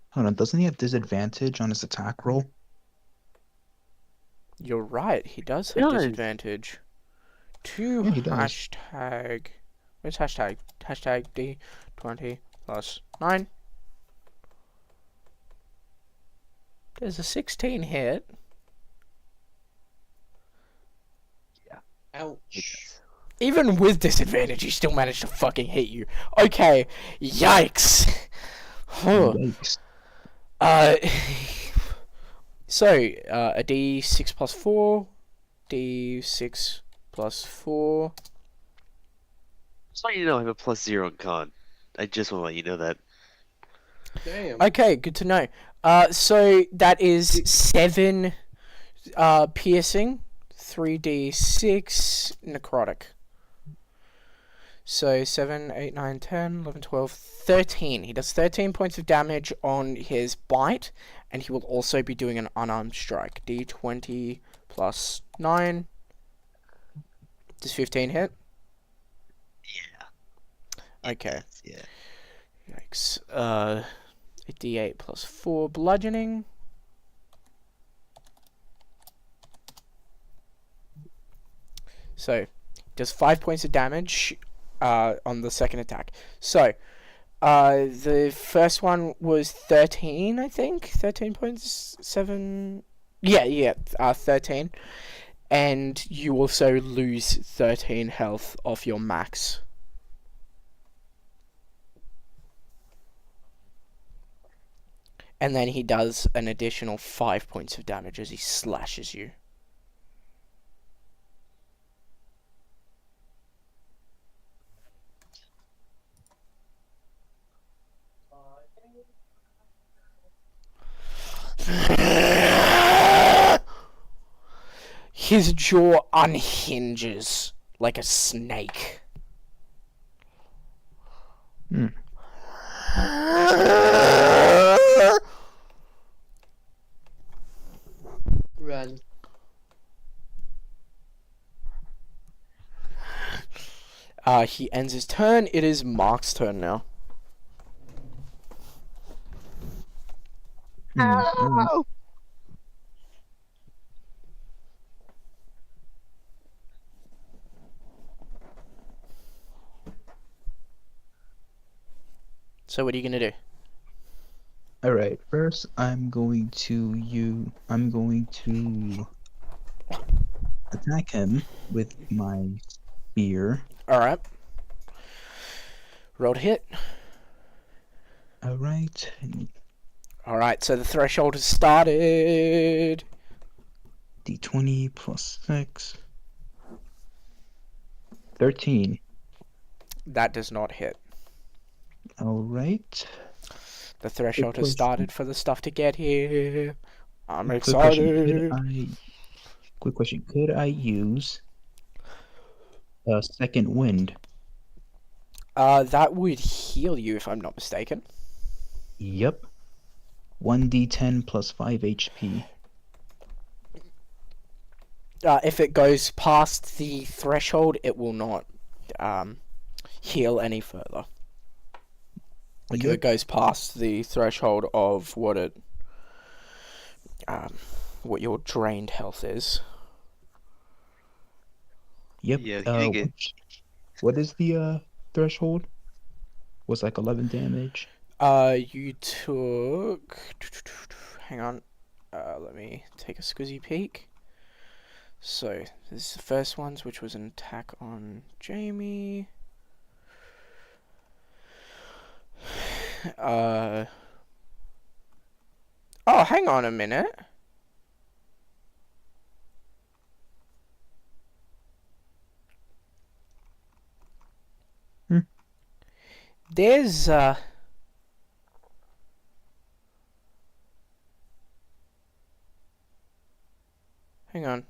Hold on, doesn't he have disadvantage on his attack roll? You're right, he does have He does. disadvantage. Yeah, he does. Hashtag... Where's hashtag? Hashtag D20 plus 9. There's a 16 hit. Ouch. Even with disadvantage, he still managed to fucking hit you. Okay, yikes. Huh. Yikes. So, a d6 plus 4, d6 plus 4. Just want you to know I have a +0 in con. I just want to let you know that. Damn. Okay, good to know. So that is 7 piercing, 3d6 necrotic. So 7, 8, 9, 10, 11, 12, 13. He does 13 points of damage on his bite, and he will also be doing an unarmed strike. d20 plus 9. Does 15 hit? Yeah. Okay. Yeah. Yikes. A d8 plus 4 bludgeoning. So, does 5 points of damage on the second attack. So, the first one was 13, I think. 13.7. Yeah, 13. And you also lose 13 health off your max. And then he does an additional 5 points of damage as he slashes you. His jaw unhinges like a snake. Hmm. Run. He ends his turn. It is Mark's turn now. Alright. So what are you gonna do? Alright, first I'm going to attack him with my spear. Alright. Roll to hit. Alright. Alright, so the threshold has started. D20 plus 6. 13. That does not hit. Alright. The threshold has question. started for the stuff to get here. I'm Quick question. excited. Quick question. Could I use a second wind? That would heal you if I'm not mistaken. Yep. 1d10 plus 5 HP. If it goes past the threshold, it will not heal any further. Like if Yep. it goes past the threshold of what your drained health is. Yep. Yeah, you didn't get. What is the threshold? Was like 11 damage. You took. Hang on. Let me take a squizzy peek. So this is the first ones, which was an attack on Jamie. Oh, hang on a minute. There's hang on.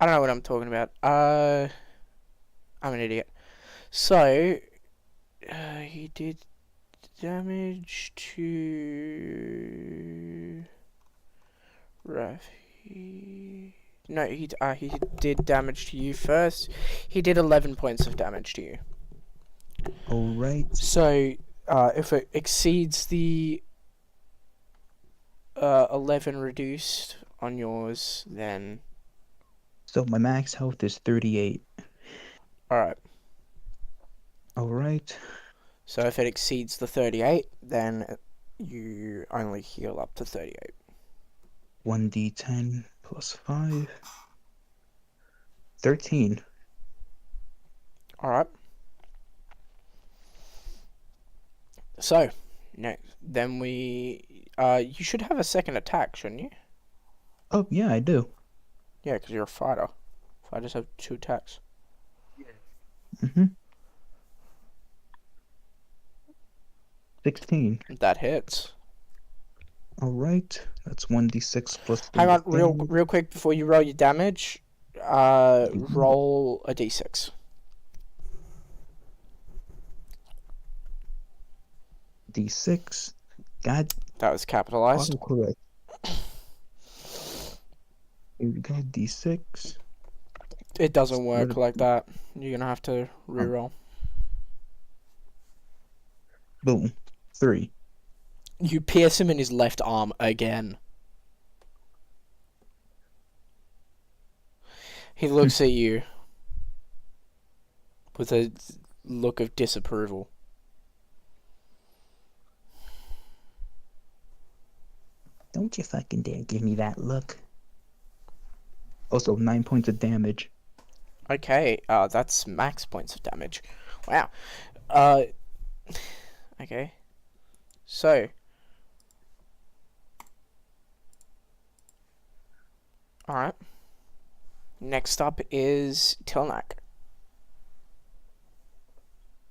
I don't know what I'm talking about. I'm an idiot. So, he did damage to Rafi. No, he did damage to you first. He did 11 points of damage to you. Alright. So, if it exceeds the 11 reduced on yours, then So my max health is 38. alright. right. So if it exceeds the 38, then you only heal up to 38. 1d10 plus 5. 13. Alright. So, next, then you should have a second attack, shouldn't you? Oh, yeah, I do. Yeah, because you're a fighter. Fighters have 2 attacks. Mm-hmm. 16. That hits. Alright, that's 1d6 plus 3 Hang on, damage. real quick before you roll your damage. Roll a d6. D6. God, That was capitalized. autocorrect. Here we go, D6. It doesn't work Split like that. You're gonna have to Oh. reroll. Boom. 3. You pierce him in his left arm again. He looks at you with a look of disapproval. Don't you fucking dare give me that look. Also, 9 points of damage. Okay, that's max points of damage. Wow. Okay. So. Alright. Next up is Tilnak.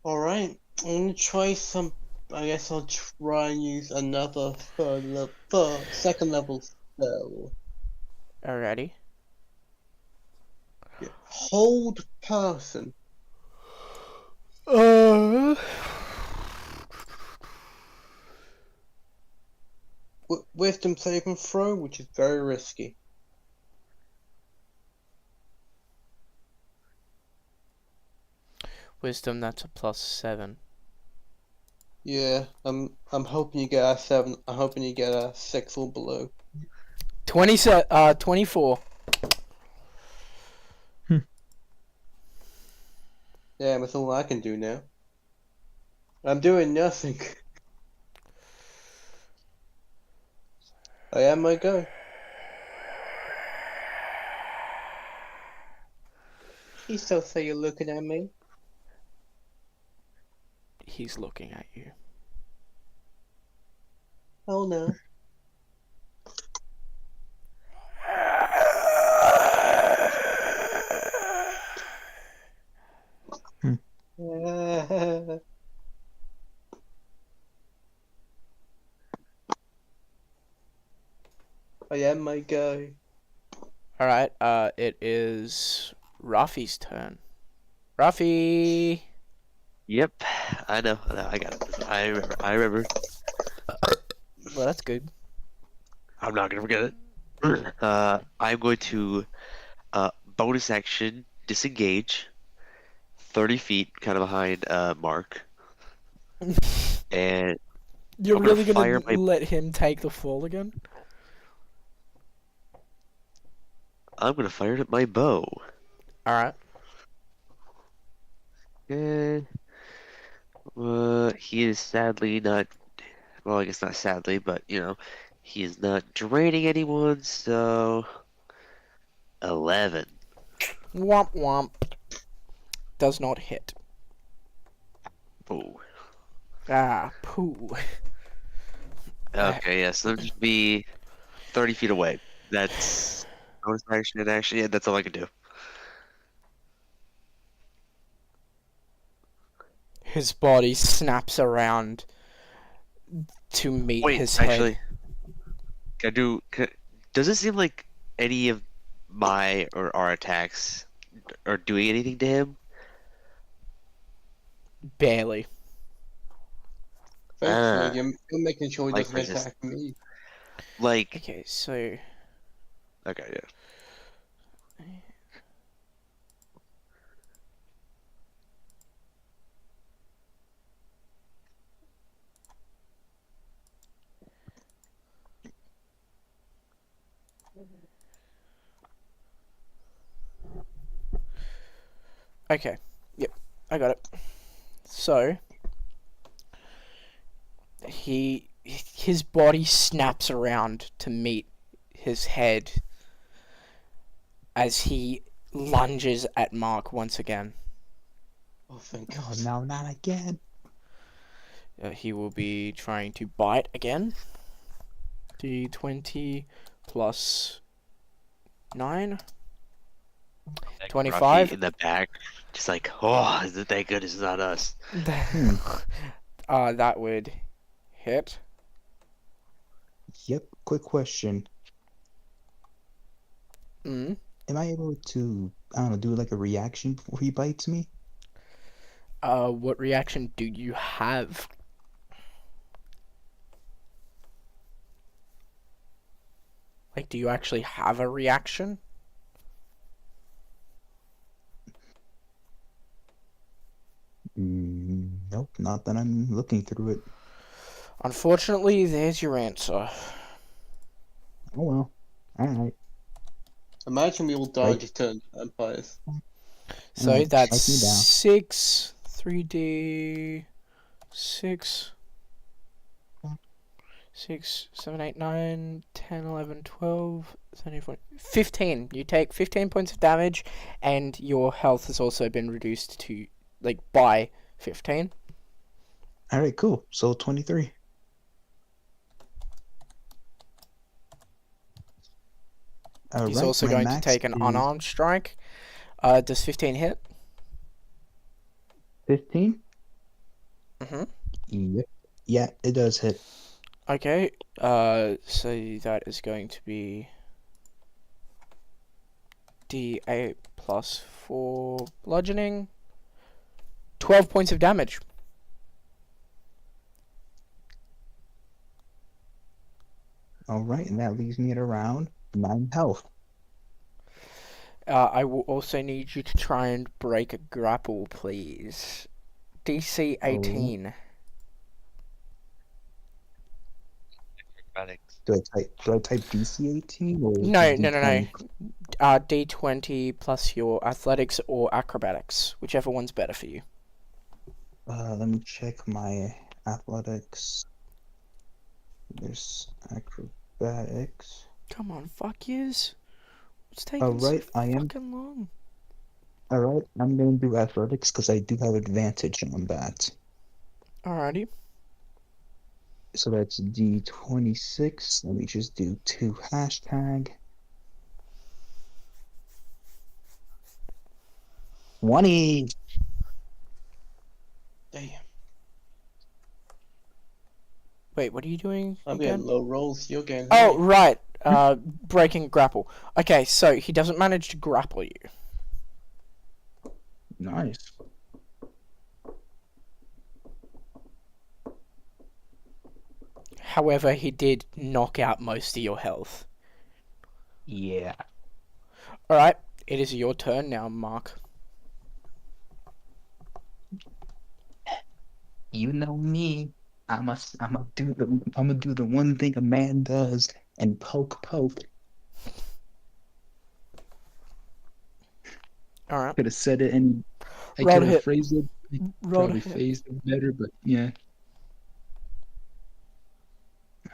Alright, I'm gonna try some. I guess I'll try and use another second level spell. Alrighty. Yeah. Hold person. Wisdom saving throw, which is very risky. Wisdom, that's a +7. Yeah, I'm hoping you get a 7. I'm hoping you get a 6 or below. 24. Yeah, that's all I can do now. I'm doing nothing. I am my go. You still say you're looking at me? He's looking at you. Oh no. I am my go. Alright, it is Rafi's turn. Rafi! Yep, I know, I got it. I remember. Well, that's good. I'm not gonna forget it. I'm going to bonus action disengage 30 feet kind of behind Mark. And You're I'm gonna really gonna fire my let him take the fall again? I'm gonna fire it at my bow. Alright. And he is sadly not, well, I guess not sadly, but you know, he is not draining anyone, so 11. Womp womp. Does not hit. Ooh. Ah, poo. Okay, yes, let me just be 30 feet away. That's bonus action and action. Yeah, that's all I can do. His body snaps around to meet Wait, his actually, head. does it seem like any of my or our attacks are doing anything to him? Barely. Thankfully, Ah, you're making sure he like doesn't resist. attack me. Like, Okay, so... okay, yeah. Okay. Yep, I got it. So his body snaps around to meet his head as he lunges at Mark once again. Oh, thank Oh God. no, not again. He will be trying to bite again. D20 plus 9. That 25. Gruffy in the back, just like, oh, is it that good? It's not us. That would hit. Yep. Quick question. Mm. Am I able to, I don't know, do like a reaction before he bites me? What reaction do you have? Like, do you actually have a reaction? Nope, not that I'm looking through it. Unfortunately, there's your answer. Oh well. Alright. Imagine we all die and Right. just turn vampires. So Alright, that's strike me down. 6, 3d, 6, 6, 7, 8, 9, 10, 11, 12, 13, 14, 15. You take 15 points of damage, and your health has also been reduced to, like, by 15. Alright, cool. So 23. He's Alright, also my going to max take an is unarmed strike. Does 15 hit? 15? Mm-hmm. Yep. Yeah, it does hit. Okay, so that is going to be D8 plus 4 bludgeoning. 12 points of damage. Alright, and that leaves me at around 9 health. I will also need you to try and break a grapple, please. DC 18. Do I type DC 18 or No, just no, no, no. D20? D20 plus your athletics or acrobatics, whichever one's better for you. Let me check my athletics. There's acrobatics. Come on, fuck yous. It's taking so Alright, fucking long. Alright, I'm gonna do athletics because I do have advantage on that. Alrighty. So that's D26. Let me just do 2 hashtag. 20! Damn. Wait, what are you doing I'm again? getting low rolls, you're getting Oh, high. right. Breaking grapple. Okay, so he doesn't manage to grapple you. Nice. However, he did knock out most of your health. Yeah. Alright, it is your turn now, Mark. You know me. I'm gonna do the one thing a man does and poke. Alright. Could have said it and I Roll could to have hit. phrased it. Roll to Probably hit. phrased it better, but yeah.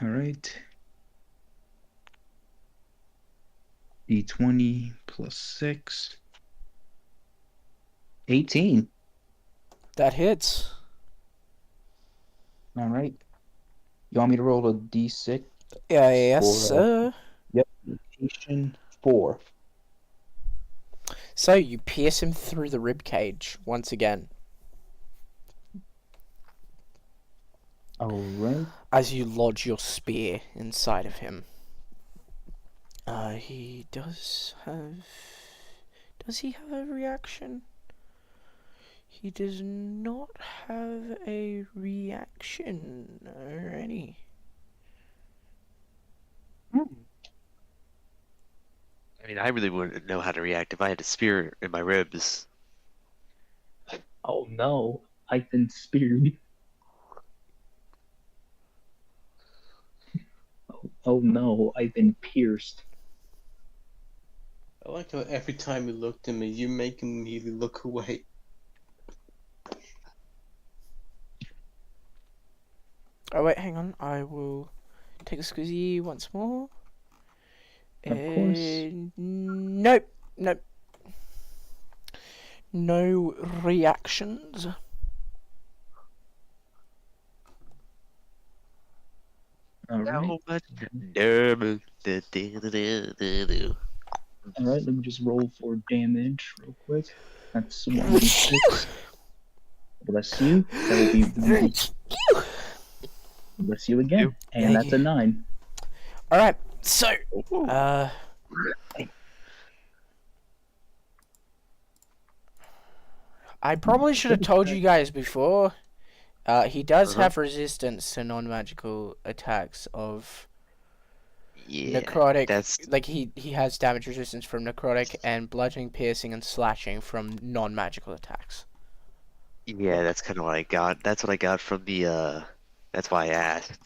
All right. D20 plus 6. 18. That hits. All right. You want me to roll a D6? Yes, For, sir. Yep. Mutation 4. So you pierce him through the rib cage once again. All right. As you lodge your spear inside of him. He does have... Does he have a reaction? He does not have a reaction. Alrighty. I mean, I really wouldn't know how to react if I had a spear in my ribs. Oh no, I've been speared. Oh no, I've been pierced. I like how every time you looked at me, you make me look away. Oh wait, hang on. I will take a squeezy once more. Of course. Nope. Nope. No reactions. All right. How much damage? Do. All right. Let me just roll for damage real quick. That's 1d6. Bless you. That will be 1d6. Bless you again. And Thank that's a 9. Alright, so, I probably should have told you guys before. He does have resistance to non-magical attacks of Yeah, necrotic. that's Like he has damage resistance from necrotic and bludgeoning, piercing, and slashing from non-magical attacks. yeah, that's kind of what I got. That's what I got from the. That's why I asked.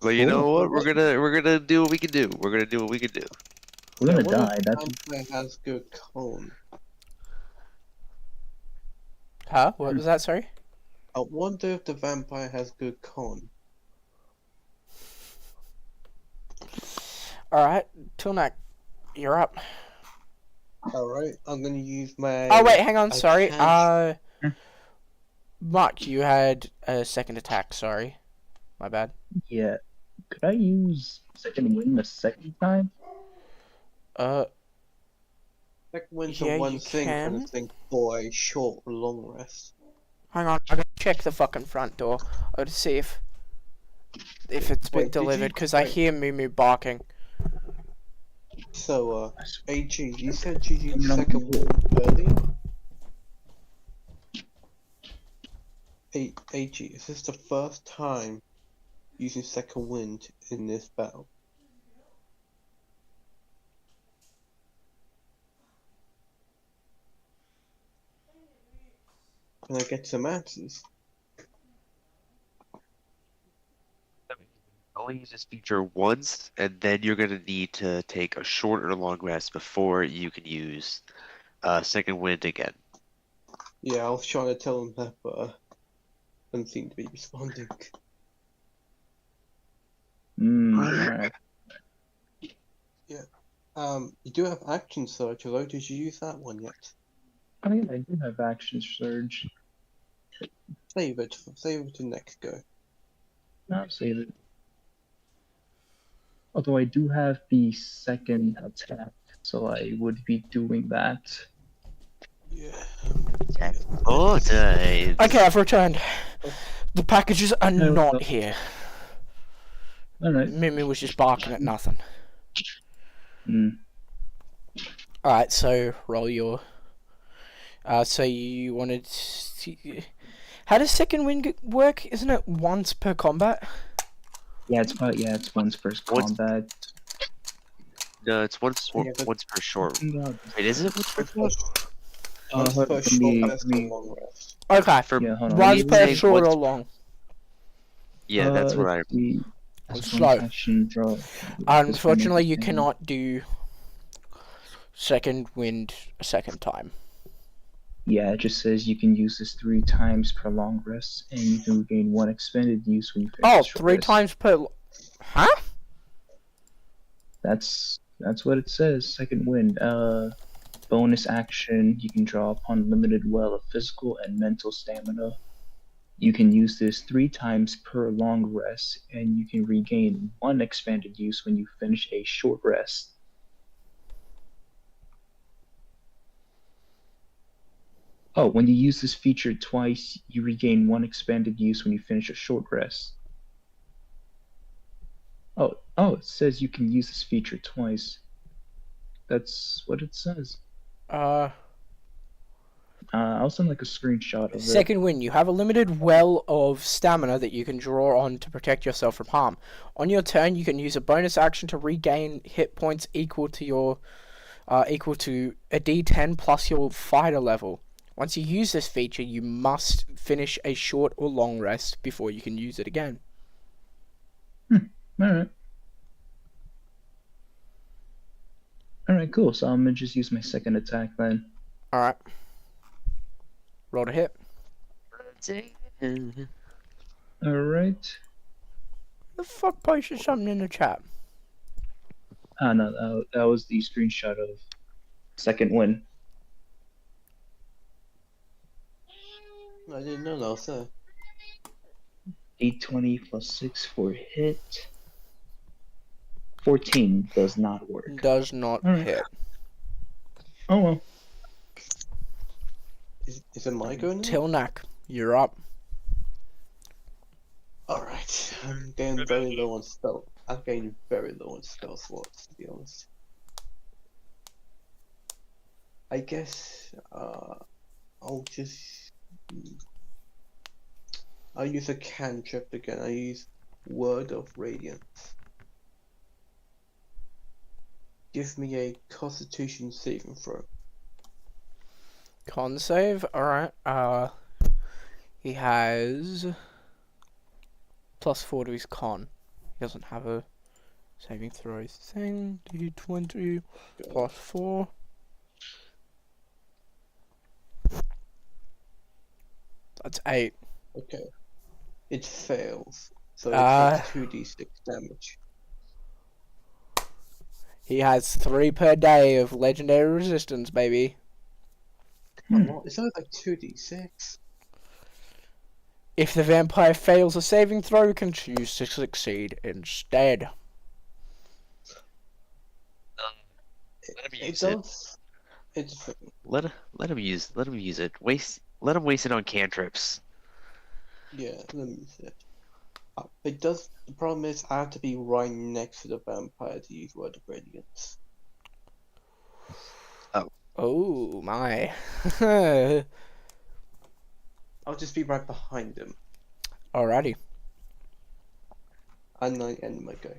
But you know what? We're gonna do what we can do. We're gonna do what we can do. We're gonna What if die. That's vampire has good cone? Huh? What was that? Sorry. I wonder if the vampire has good con. All right, Tilnak, you're up. Alright, I'm gonna use my. Oh wait, hang on. I Sorry. can't- Mark, you had a second attack. Sorry, my bad. yeah. Could I use second wind a second time? Second wind's Yeah, a one you thing kind can. of thing for a short or long rest. Hang on, I gotta check the fucking front door. I gotta see if it's been Wait, did you- delivered because I wait. hear Moo Moo barking. So, AG, you said you used I'm not second cool. wind earlier? AG, is this the first time using second wind in this battle? Can I get some answers? Only use this feature once, and then you're gonna need to take a short or long rest before you can use second wind again. Yeah, I was trying to tell him that, but doesn't seem to be responding. Alright. You do have action search, although did you use that one yet? I mean, I do have action surge. Save it to next go. Not save it. Although I do have the second attack, so I would be doing that. Yeah. Oh, nice. Okay, I've returned. The packages are Oh, not oh. here. Alright. Moo Moo was just barking at nothing. Mm. Alright, so roll your. So you wanted. How does second wind work? Isn't it once per combat? Yeah, it's once per Once- combat. No, it's once Yeah, but- once per short. No, Wait, is it once per short? Once hold per on, short let rest me- or long rest. Okay. For yeah, hold on. Once me, per saying short once- or long. Yeah, that's where I. let's see. Slow. Action draw. Unfortunately, you This one cannot do second wind a second time. Yeah, it just says you can use this 3 times per long rest, and you can gain 1 expended use when you finish Oh, a short 3 rest. times per. Huh? That's what it says. Second wind. Bonus action. You can draw upon limited well of physical and mental stamina. You can use this 3 times per long rest, and you can regain 1 expanded use when you finish a short rest. Oh, when you use this feature twice, you regain 1 expanded use when you finish a short rest. Oh, it says you can use this feature twice. That's what it says. I'll send like a screenshot of it. Second wind, you have a limited well of stamina that you can draw on to protect yourself from harm. On your turn, you can use a bonus action to regain hit points equal to a D10 plus your fighter level. Once you use this feature, you must finish a short or long rest before you can use it again. Alright. Alright, cool. So I'm gonna just use my second attack then. Alright. Roll to hit. All right. The fuck posted something in the chat? Ah, no, that was the screenshot of second win. I didn't know that was there. 820 plus 6 for hit. 14 does not work. Does not All right. hit. Oh well. Is it my go now? Tilnak, you're up. Alright, I'm getting very low on spell. I'm getting very low on spell slots, to be honest. I guess, I'll just... I'll use a cantrip again. I use Word of Radiance. Give me a Constitution saving throw. Con save. Alright. He has +4 to his con. He doesn't have a saving throw thing. D20 +4. That's 8. Okay. It fails. So it takes 2d6 damage. He has 3 per day of legendary resistance, baby. It's only like 2d6. If the vampire fails a saving throw, he can choose to succeed instead. Let him It use it. does. It's Let him use it. Let him waste it on cantrips. yeah. Let me use it. It does. The problem is I have to be right next to the vampire to use Word of Radiance. Oh my. I'll just be right behind him, Alrighty. and I end my go.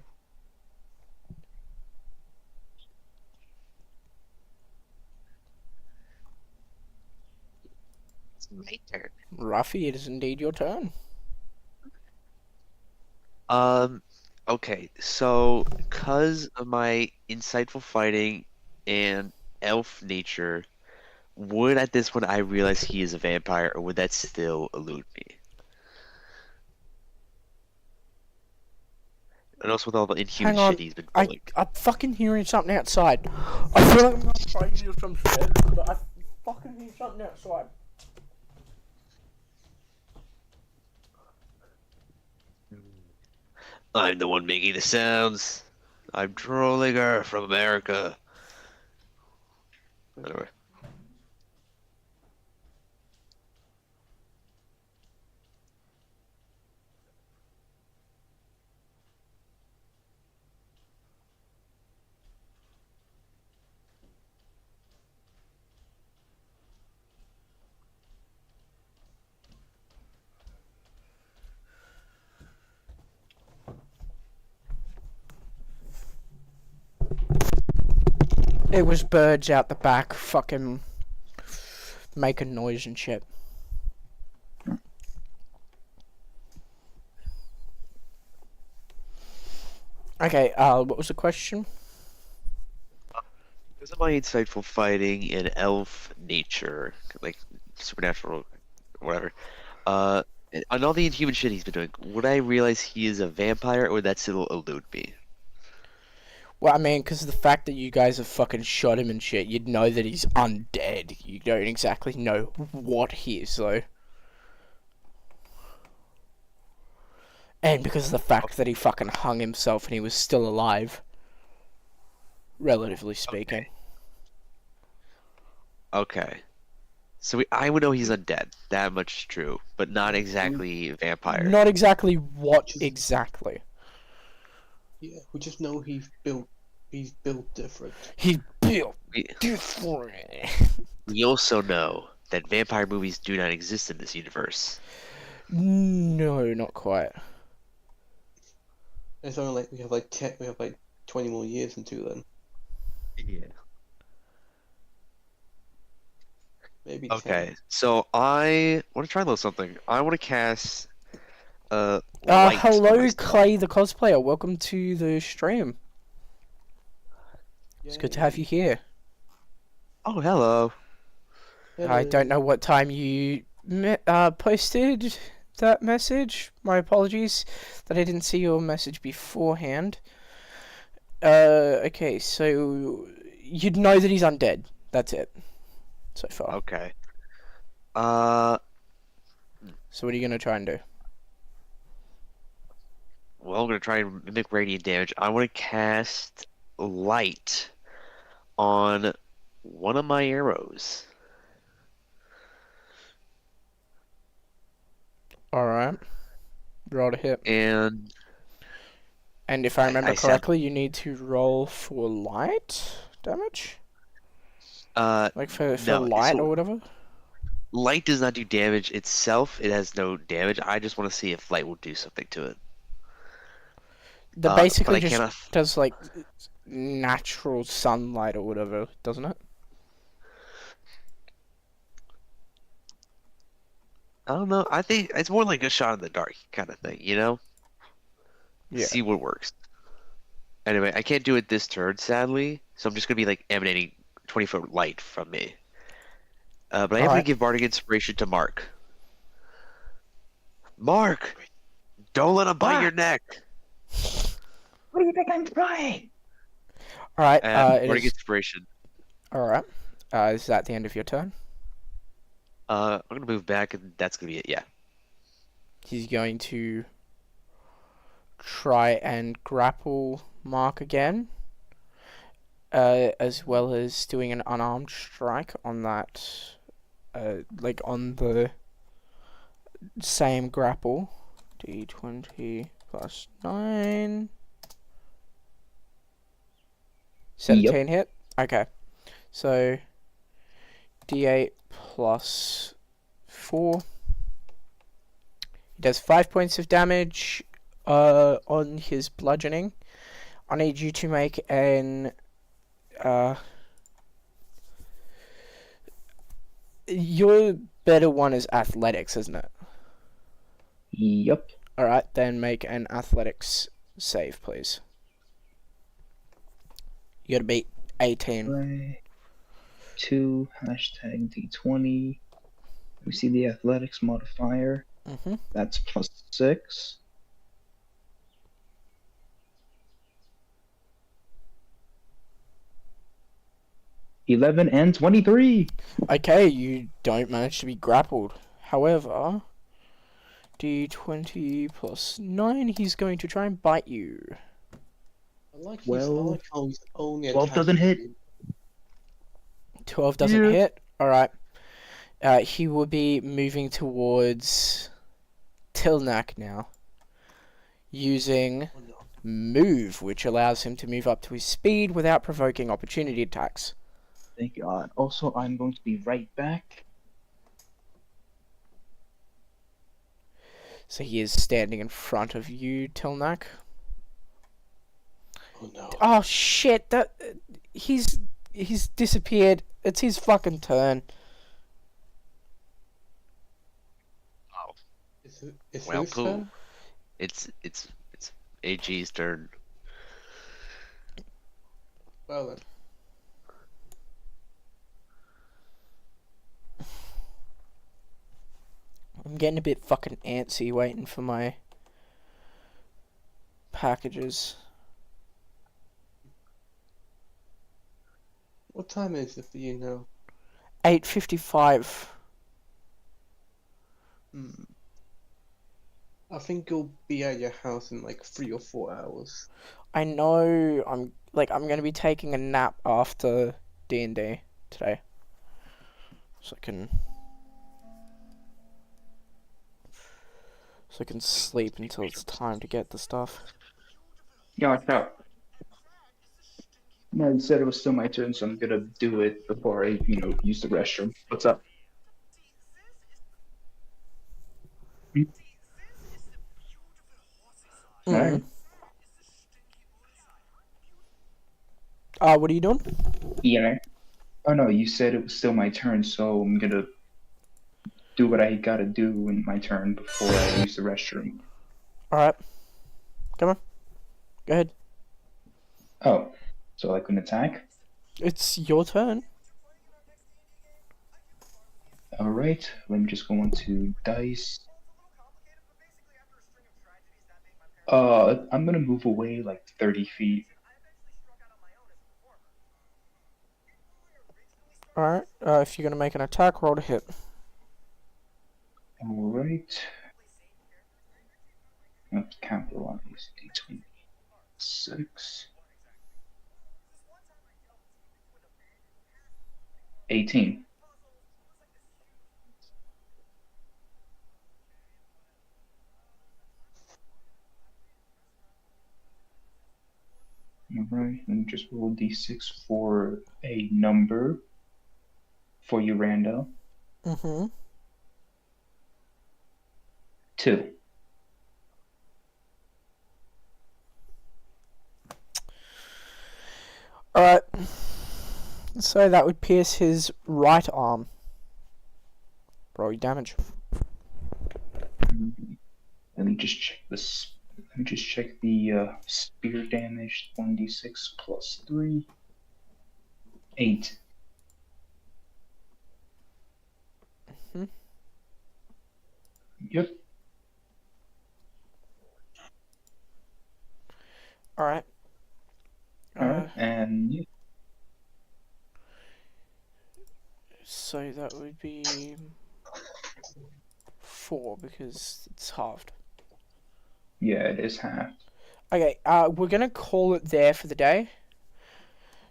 It's my turn. Ruffy, it is indeed your turn. Okay, so because of my insightful fighting and elf nature, would at this point I realize he is a vampire, or would that still elude me? And also with all the inhuman Hang on, shit he's been pulling. I'm fucking hearing something outside. I feel like I'm gonna try to do some shit, but I fucking hear something outside. I'm the one making the sounds. I'm trolling her from America. Anyway. It was birds out the back, fucking making noise and shit. Okay, what was the question? Because of my insightful fighting and elf nature, like supernatural, whatever, and all the inhuman shit he's been doing, would I realize he is a vampire, or would that still elude me? Well, I mean, because of the fact that you guys have fucking shot him and shit, you'd know that he's undead. You don't exactly know what he is, though. And because of the fact that he fucking hung himself and he was still alive. Relatively speaking. Okay. So I would know he's undead. That much is true, but not exactly vampire. Not exactly what exactly. Yeah, we just know he's built different. He built We, different. we also know that vampire movies do not exist in this universe. No, not quite. It's only like we have like 20 more years until then. Yeah. Maybe Okay, 10. so I want to try a little something. I want to cast light on Hello, myself. Clay the cosplayer. Welcome to the stream. It's good to have you here. Oh, hello. I don't know what time you posted that message. My apologies that I didn't see your message beforehand. Okay, so you'd know that he's undead. That's it. So far. Okay. So what are you gonna try and do? Well, I'm gonna try and mimic radiant damage. I want to cast light on one of my arrows. Alright. Roll to hit. And And if I remember I sound correctly, you need to roll for light damage? Like for no. light or So whatever? light does not do damage itself. It has no damage. I just want to see if light will do something to it. That But basically I just cannot. does like natural sunlight or whatever, doesn't it? I don't know. I think it's more like a shot in the dark kind of thing, you know? Yeah. See what works. Anyway, I can't do it this turn, sadly. So I'm just gonna be like emanating 20-foot light from me. But I am gonna Alright. give Bardic Inspiration to Mark. Mark, don't let him bite your neck. What do you think I'm trying? Alright, it Bardic is. Inspiration. Alright. Is that the end of your turn? I'm gonna move back, and that's gonna be it. Yeah. He's going to try and grapple Mark again. As well as doing an unarmed strike on that. Like on the same grapple. D20 plus 9. 17 hit? Okay. So, D8 plus 4. He does 5 points of damage on his bludgeoning. I need you to make an... your better one is athletics, isn't it? Yep. Alright, then make an athletics save, please. You gotta beat 18. Right. 2 hashtag D20. We see the athletics modifier. Mm-hmm. That's plus 6. +11 and 23. Okay, you don't manage to be grappled. However, D20 plus 9, he's going to try and bite you. I like, I Well, like how he's only 12 doesn't hit. attacking 12 doesn't Yeah. hit. Alright. He will be moving towards Tilnak now. Using you. Oh, no. move, which allows him to move up to his speed without provoking opportunity attacks. Thank God. Also, I'm going to be right back. So he is standing in front of you, Tilnak. Oh no. Oh shit! That he's disappeared. It's his fucking turn. It's Well, whose poo. turn? It's AG's turn. Well then. I'm getting a bit fucking antsy waiting for my packages. What time is it for you now? 8:55. I think you'll be at your house in like 3 or 4 hours. I know I'm gonna be taking a nap after D&D today. So I can sleep until it's time to get the stuff. Yeah, watch out. No, you said it was still my turn, so I'm gonna do it before I, use the restroom. What's up? Alright. What are you doing? Yeah. Oh no, you said it was still my turn, so I'm gonna do what I gotta do in my turn before I use the restroom. Alright. Come on. Go ahead. Oh, so I can attack? It's your turn. All right, let me just go into dice. I'm gonna move away like 30 feet. Alright, if you're gonna make an attack, roll to hit. All right. Let's capitalize D26. 18. Alright, let me just roll D6 for a number for you, Rando. Mm-hmm. 2. Alright. So that would pierce his right arm. Roll your damage. Let me just check this. Let me just check the spear damage. 1d6 plus 3. 8. Hmm. Yep. Alright. Alright, and yeah. So that would be 4 because it's halved. Yeah, it is half. Okay, we're gonna call it there for the day.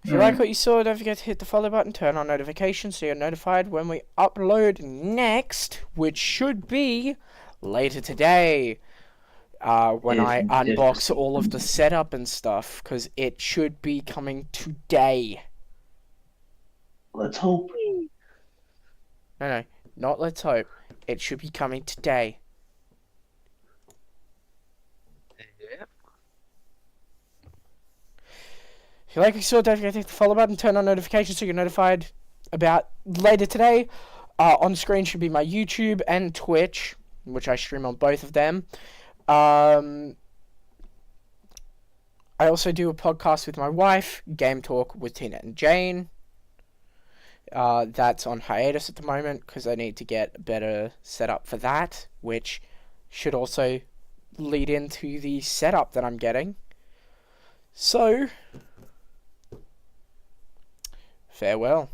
If you like Alright. what you saw, don't forget to hit the follow button, turn on notifications so you're notified when we upload next, which should be later today. When If I this unbox receipt all of the comes in. setup and stuff, because it should be coming today. Let's hope. No, not let's hope. It should be coming today. Yeah. If you like what you saw, don't forget to hit the follow button, turn on notifications so you're notified about later today. On screen should be my YouTube and Twitch, which I stream on both of them. I also do a podcast with my wife, Game Talk with Tina and Jane. That's on hiatus at the moment because I need to get a better setup for that, which should also lead into the setup that I'm getting. So, farewell.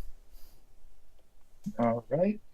Alright.